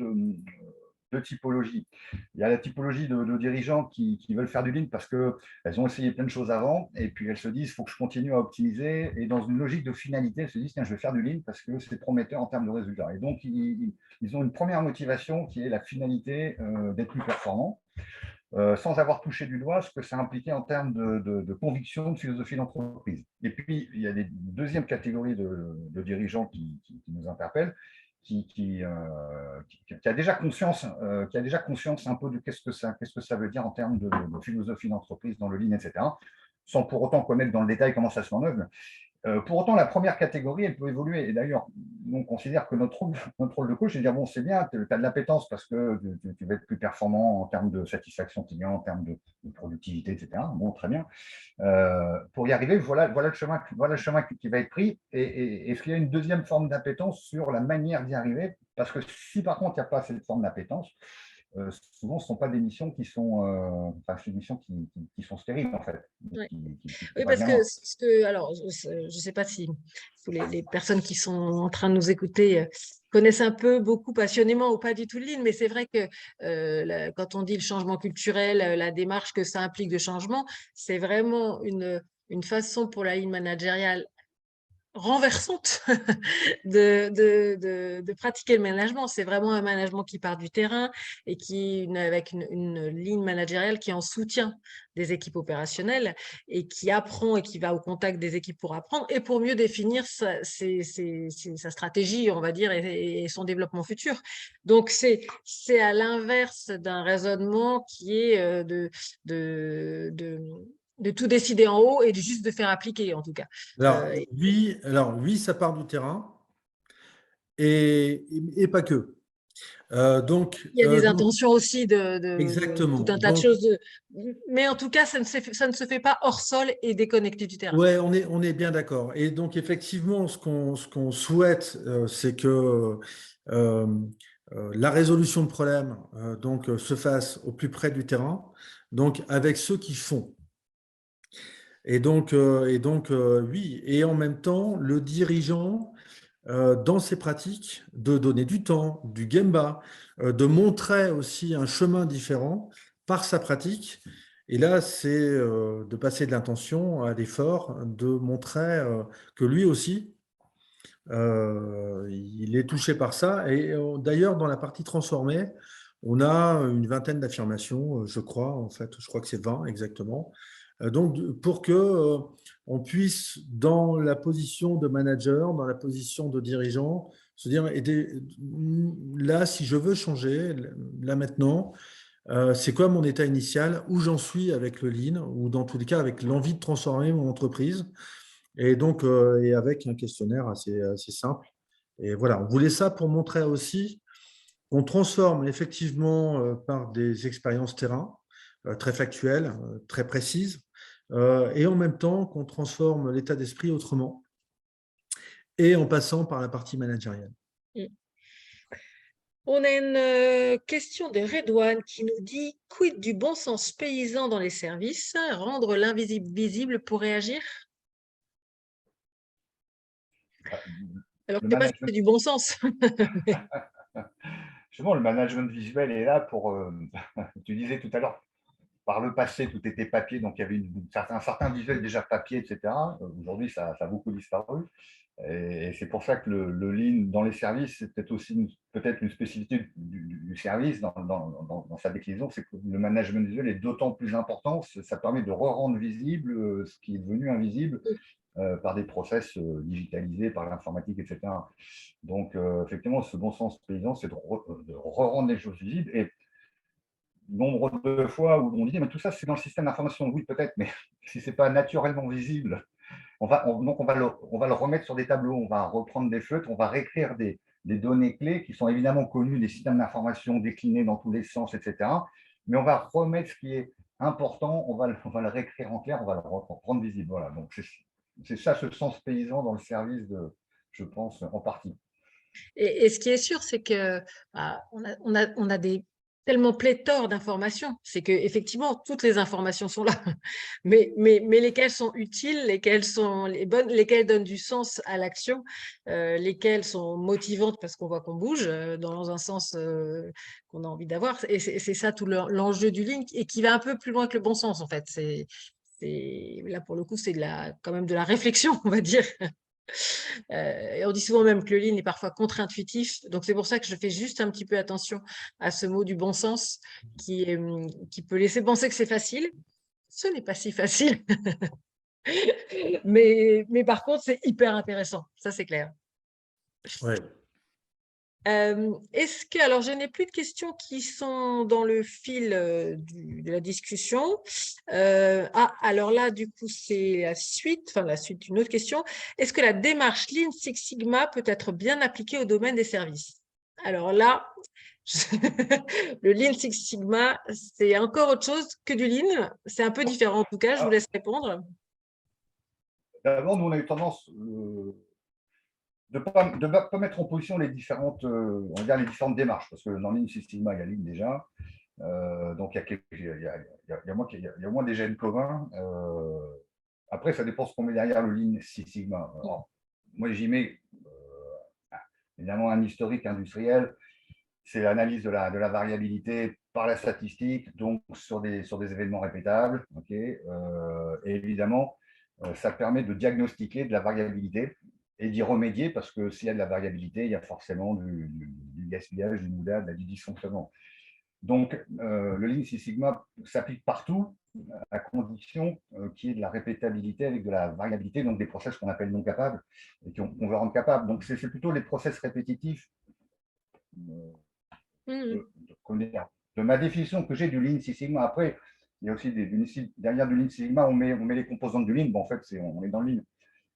typologie. Il y a la typologie de dirigeants qui veulent faire du lean parce qu'elles ont essayé plein de choses avant et puis elles se disent il faut que je continue à optimiser. Et dans une logique de finalité, elles se disent tiens, je vais faire du lean parce que c'est prometteur en termes de résultats. Et donc, ils ont une première motivation qui est la finalité d'être plus performant. Sans avoir touché du doigt ce que ça impliquait en termes de conviction, de philosophie d'entreprise. Et puis, il y a des deuxièmes catégories de dirigeants qui nous interpellent, qui a déjà conscience un peu de qu'est-ce que ça veut dire en termes de philosophie d'entreprise dans le lean, etc., sans pour autant connaître dans le détail comment ça se met en œuvre. Pour autant, la première catégorie, elle peut évoluer. Et d'ailleurs, on considère que notre rôle de coach, c'est de dire, bon, c'est bien, tu as de l'appétence parce que tu vas être plus performant en termes de satisfaction client, en termes de productivité, etc. Bon, très bien. Pour y arriver, voilà le chemin qui va être pris. Et est-ce qu'il y a une deuxième forme d'appétence sur la manière d'y arriver? Parce que si par contre, il n'y a pas cette forme d'appétence, souvent, ce ne sont pas des missions qui sont, c'est des missions qui sont stériles, en fait. Ouais. Qui Oui, parce que alors, je ne sais pas si les personnes qui sont en train de nous écouter connaissent un peu, beaucoup passionnément ou pas du tout le lean, mais c'est vrai que quand on dit le changement culturel, la démarche que ça implique de changement, c'est vraiment une façon pour la ligne managériale renversante de pratiquer le management. C'est vraiment un management qui part du terrain et avec une ligne managériale qui est en soutien des équipes opérationnelles et qui apprend et qui va au contact des équipes pour apprendre et pour mieux définir sa stratégie, on va dire, et son développement futur. Donc, c'est à l'inverse d'un raisonnement qui est de tout décider en haut et juste de faire appliquer, en tout cas. Oui, ça part du terrain et pas que. Il y a des intentions aussi de exactement. tout un tas de choses. Mais en tout cas, ça ne se fait pas hors sol et déconnecté du terrain. Ouais, on est bien d'accord. Et donc, effectivement, ce qu'on souhaite, c'est que la résolution de problèmes donc, se fasse au plus près du terrain, donc avec ceux qui font. Et donc oui, et en même temps, le dirigeant dans ses pratiques, de donner du temps, du Gemba, de montrer aussi un chemin différent par sa pratique. Et là, c'est de passer de l'intention à l'effort, de montrer que lui aussi, il est touché par ça. Et d'ailleurs, dans la partie transformée, on a une vingtaine d'affirmations, je crois, en fait, je crois que c'est 20 exactement. Donc, pour que on puisse, dans la position de manager, dans la position de dirigeant, se dire, là, si je veux changer, là maintenant, c'est quoi mon état initial, où j'en suis avec le lean, ou dans tous les cas avec l'envie de transformer mon entreprise, et donc et avec un questionnaire assez simple. Et voilà, on voulait ça pour montrer aussi qu'on transforme effectivement par des expériences terrain très factuelles, très précises, et en même temps qu'on transforme l'état d'esprit autrement, et en passant par la partie managériale. Mm. On a une question de Redouane qui nous dit « Quid du bon sens paysan dans les services? Rendre l'invisible visible pour réagir ?» Alors, je Le ne sais pas si management, c'est du bon sens. justement, le management visuel est là pour, tu disais tout à l'heure, par le passé, tout était papier, donc il y avait un certain visuel déjà papier, etc. Aujourd'hui, ça a beaucoup disparu. Et c'est pour ça que le lean dans les services, c'est peut-être aussi peut-être une spécificité du service dans sa déclinaison, c'est que le management visuel est d'autant plus important, ça permet de rendre visible ce qui est devenu invisible par des process digitalisés, par l'informatique, etc. Donc, effectivement, ce bon sens paysan, c'est de rendre les choses visibles. Et nombre de fois où on dit, mais tout ça, c'est dans le système d'information. Oui, peut-être, mais si ce n'est pas naturellement visible, donc on va le remettre sur des tableaux, on va reprendre des feutres, on va réécrire des données clés qui sont évidemment connues des systèmes d'information déclinés dans tous les sens, etc. Mais on va remettre ce qui est important, on va le réécrire en clair, on va le rendre visible. Voilà, donc c'est ça ce sens paysan dans le service, je pense, en partie. Et ce qui est sûr, c'est que on a des tellement pléthore d'informations. C'est que effectivement, toutes les informations sont là, mais lesquelles sont utiles, lesquelles sont les bonnes, lesquelles donnent du sens à l'action, lesquelles sont motivantes parce qu'on voit qu'on bouge dans un sens qu'on a envie d'avoir. Et c'est ça tout l'enjeu du link et qui va un peu plus loin que le bon sens en fait. Là pour le coup, c'est quand même de la réflexion, on va dire. Et on dit souvent même que le lean est parfois contre-intuitif. Donc, c'est pour ça que je fais juste un petit peu attention à ce mot du bon sens qui peut laisser penser que c'est facile. Ce n'est pas si facile. mais par contre, c'est hyper intéressant. Ça, c'est clair. Ouais. Est-ce que, alors je n'ai plus de questions qui sont dans le fil de la discussion. Alors là, du coup, c'est la suite d'une autre question. Est-ce que la démarche Lean Six Sigma peut être bien appliquée au domaine des services? Alors là, le Lean Six Sigma, c'est encore autre chose que du Lean. C'est un peu différent en tout cas, je vous laisse répondre. D'abord, nous, on a eu tendance de ne pas mettre en position les différentes, on va dire les différentes démarches, parce que dans Lean Six Sigma, il y a Lean déjà. Donc, il y a au moins des gènes communs. Après, ça dépend ce qu'on met derrière le Lean Six Sigma. Alors, moi, j'y mets évidemment un historique industriel. C'est l'analyse de la variabilité par la statistique, donc sur des événements répétables. Okay, et évidemment, ça permet de diagnostiquer de la variabilité et d'y remédier, parce que s'il y a de la variabilité, il y a forcément du gaspillage, du moulage, du dysfonctionnement. Donc, le Lean Six Sigma s'applique partout, à condition qu'il y ait de la répétabilité avec de la variabilité, donc des process qu'on appelle non capables et qu'on veut rendre capables. Donc, c'est plutôt les process répétitifs de ma définition que j'ai du Lean Six Sigma. Après, il y a aussi derrière du Lean Six Sigma, on met les composantes du Lean. Bon, en fait, on est dans le Lean.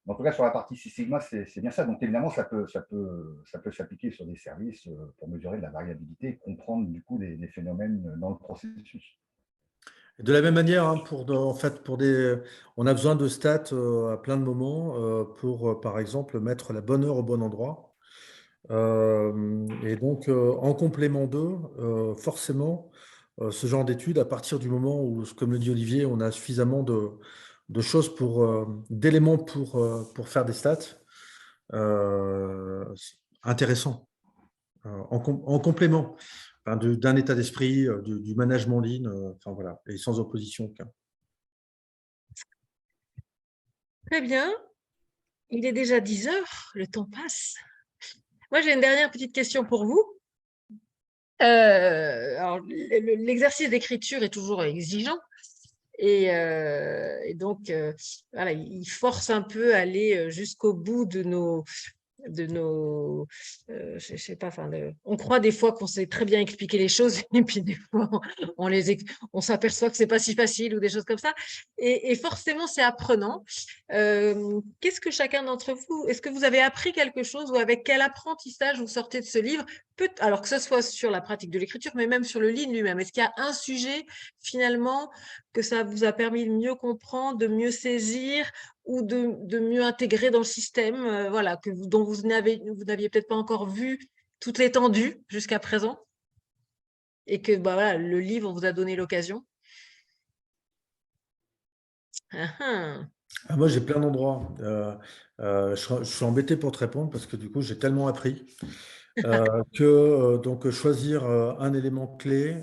En tout cas, sur la partie Six Sigma, c'est bien ça. Donc, évidemment, ça peut s'appliquer sur des services pour mesurer de la variabilité et comprendre, du coup, les phénomènes dans le processus. De la même manière, hein, on a besoin de stats à plein de moments pour, par exemple, mettre la bonne heure au bon endroit. Et donc, en complément d'eux, forcément, ce genre d'études, à partir du moment où, comme le dit Olivier, on a suffisamment de choses d'éléments pour faire des stats, intéressant, en complément d'un état d'esprit, du management lean, enfin voilà, et sans opposition aucun. Très bien. Il est déjà 10 heures, le temps passe. Moi, j'ai une dernière petite question pour vous. Alors, l'exercice d'écriture est toujours exigeant et donc, voilà, il force un peu à aller jusqu'au bout de nos, je sais pas, enfin, on croit des fois qu'on sait très bien expliquer les choses et puis des fois on s'aperçoit que c'est pas si facile ou des choses comme ça. Et forcément, c'est apprenant. Qu'est-ce que chacun d'entre vous, est-ce que vous avez appris quelque chose ou avec quel apprentissage vous sortez de ce livre? Alors que ce soit sur la pratique de l'écriture, mais même sur le lean lui-même. Est-ce qu'il y a un sujet finalement que ça vous a permis de mieux comprendre, de mieux saisir ou de mieux intégrer dans le système, voilà, dont vous n'aviez peut-être pas encore vu toute l'étendue jusqu'à présent et que voilà, le livre vous a donné l'occasion? Moi, j'ai plein d'endroits. Je suis embêté pour te répondre parce que du coup, j'ai tellement appris donc choisir un élément clé.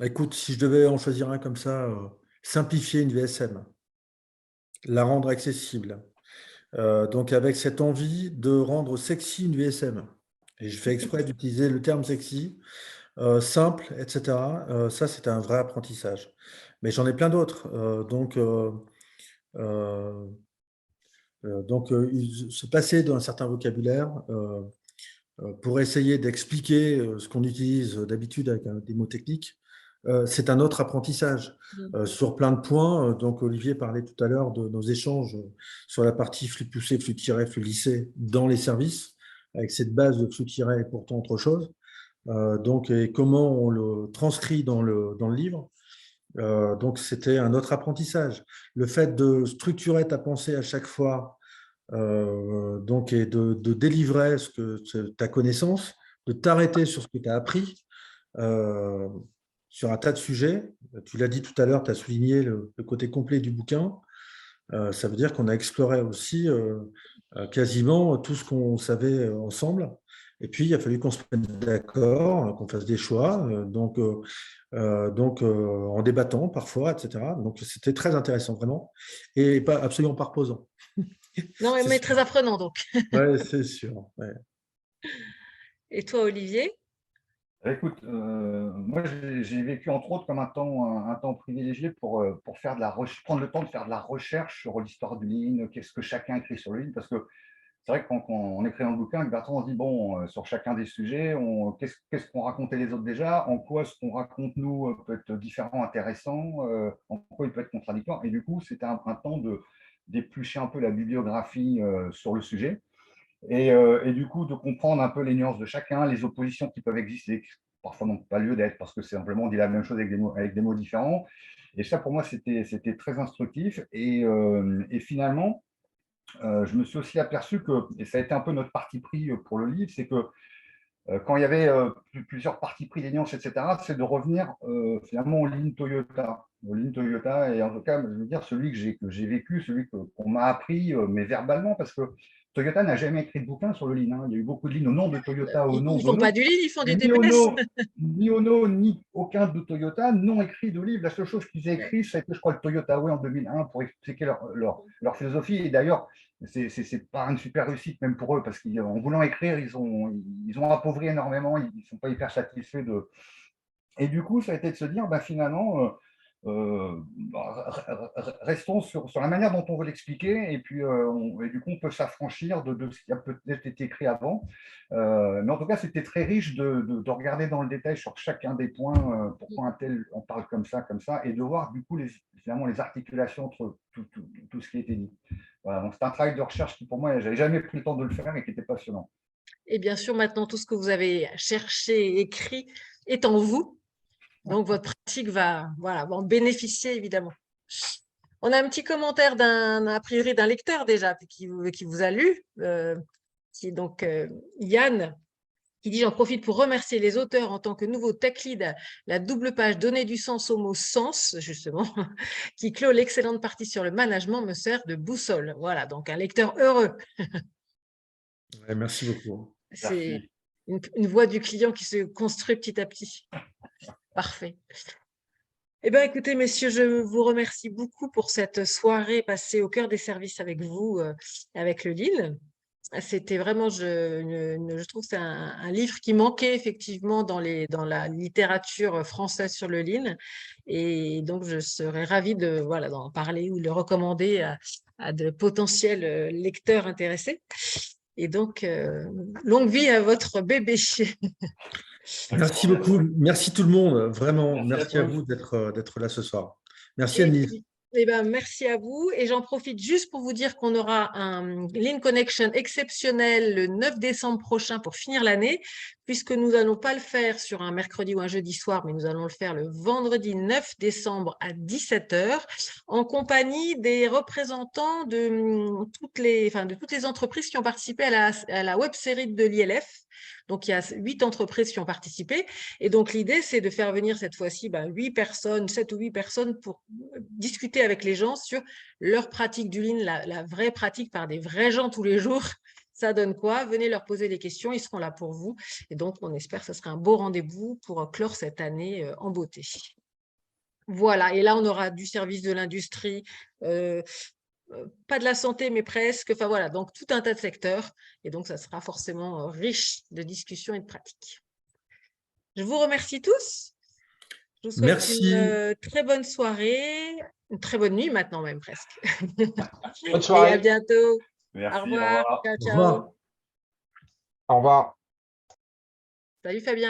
Écoute, si je devais en choisir un comme ça, simplifier une VSM, la rendre accessible. Donc avec cette envie de rendre sexy une VSM. Et je fais exprès d'utiliser le terme sexy, simple, etc. Ça, c'est un vrai apprentissage. Mais j'en ai plein d'autres. Se passer d'un certain vocabulaire pour essayer d'expliquer ce qu'on utilise d'habitude avec des mots techniques, c'est un autre apprentissage sur plein de points. Donc, Olivier parlait tout à l'heure de nos échanges sur la partie flux poussé, flux tiré, flux lissé dans les services, avec cette base de flux tiré et pourtant autre chose. Et comment on le transcrit dans le livre. Donc, c'était un autre apprentissage. Le fait de structurer ta pensée à chaque fois, et de délivrer ta connaissance, de t'arrêter sur ce que tu as appris, sur un tas de sujets. Tu l'as dit tout à l'heure, tu as souligné le côté complet du bouquin. Ça veut dire qu'on a exploré aussi quasiment tout ce qu'on savait ensemble. Et puis, il a fallu qu'on se mette d'accord, qu'on fasse des choix, en débattant parfois, etc. Donc, c'était très intéressant, vraiment, et absolument pas reposant. Non, mais très apprenant donc. Oui, c'est sûr. Ouais. Et toi, Olivier? Écoute, moi j'ai vécu entre autres comme un temps privilégié pour faire prendre le temps de faire de la recherche sur l'histoire du lean, qu'est-ce que chacun écrit sur le lean, parce que c'est vrai que quand on écrit un bouquin, avec Bertrand, on se dit, bon, sur chacun des sujets, qu'est-ce qu'on racontait les autres déjà, en quoi ce qu'on raconte nous peut être différent, intéressant, en quoi il peut être contradictoire. Et du coup, c'était un temps d'éplucher un peu la bibliographie sur le sujet. Et du coup, de comprendre un peu les nuances de chacun, les oppositions qui peuvent exister, qui parfois n'ont pas lieu d'être parce que c'est simplement on dit la même chose avec des mots différents. Et ça, pour moi, c'était très instructif. Et finalement, je me suis aussi aperçu que, et ça a été un peu notre parti pris pour le livre, c'est que quand il y avait plusieurs partis pris, des nuances, etc., c'est de revenir finalement aux lignes Toyota. Aux lignes Toyota, et en tout cas, je veux dire, celui que j'ai vécu, celui qu'on m'a appris, mais verbalement, parce que Toyota n'a jamais écrit de bouquin sur le lean. Il y a eu beaucoup de lignes au nom de Toyota, au nom Ils font d'Ono. pas du lean, ils font du Ni TPS. Ono, ni aucun de Toyota n'ont écrit de livre. La seule chose qu'ils aient écrit, c'est que je crois le Toyota Way en 2001 pour expliquer leur philosophie. Et d'ailleurs, c'est pas une super réussite même pour eux parce qu'en voulant écrire, ils ont appauvri énormément. Ils ne sont pas hyper satisfaits de. Et du coup, ça a été de se dire, finalement, restons sur la manière dont on veut l'expliquer, et puis et du coup, on peut s'affranchir de ce qui a peut-être été écrit avant. Mais en tout cas, c'était très riche de regarder dans le détail sur chacun des points, pourquoi un tel on parle comme ça, et de voir du coup finalement les articulations entre tout ce qui a été dit. Voilà, donc c'est un travail de recherche qui pour moi, j'avais jamais pris le temps de le faire et qui était passionnant. Et bien sûr, maintenant, tout ce que vous avez cherché, écrit, est en vous. Donc, votre pratique va en bénéficier, évidemment. On a un petit commentaire a priori d'un lecteur déjà qui vous a lu, qui est donc Yann, qui dit « J'en profite pour remercier les auteurs en tant que nouveau tech lead, la double page donner du sens au mot sens, justement, qui clôt l'excellente partie sur le management me sert de boussole. » Voilà, donc un lecteur heureux. Ouais, merci beaucoup. C'est une voix du client qui se construit petit à petit. Parfait. Eh bien, écoutez, messieurs, je vous remercie beaucoup pour cette soirée passée au cœur des services avec vous, avec le Lean. C'était vraiment, je trouve que c'est un livre qui manquait effectivement dans la littérature française sur le Lean. Et donc, je serais ravie d'en parler ou de le recommander à de potentiels lecteurs intéressés. Et donc, longue vie à votre bébé. Merci beaucoup. Merci tout le monde. Vraiment, Merci merci à à tous. vous d'être là ce soir. Merci Et Annelise. puis, merci à vous. Et j'en profite juste pour vous dire qu'on aura un Lean Connection exceptionnel le 9 décembre prochain pour finir l'année, puisque nous n'allons pas le faire sur un mercredi ou un jeudi soir, mais nous allons le faire le vendredi 9 décembre à 17 h, en compagnie des représentants de toutes les entreprises qui ont participé à la web-série de l'ILF. Donc, il y a 8 entreprises qui ont participé. Et donc, l'idée, c'est de faire venir cette fois-ci 8 personnes, 7 ou 8 personnes pour discuter avec les gens sur leur pratique du Lean, la vraie pratique par des vrais gens tous les jours. Ça donne quoi? Venez leur poser des questions, ils seront là pour vous. Et donc, on espère que ce sera un beau rendez-vous pour clore cette année en beauté. Voilà, et là, on aura du service de l'industrie, pas de la santé, mais presque. Enfin voilà, donc tout un tas de secteurs. Et donc, ça sera forcément riche de discussions et de pratiques. Je vous remercie tous. Je vous souhaite Merci. une très bonne soirée, une très bonne nuit maintenant même presque. Bonne Et soirée. à bientôt. Merci, Au revoir. Ciao, Au ciao. revoir. Au revoir. Salut Fabien.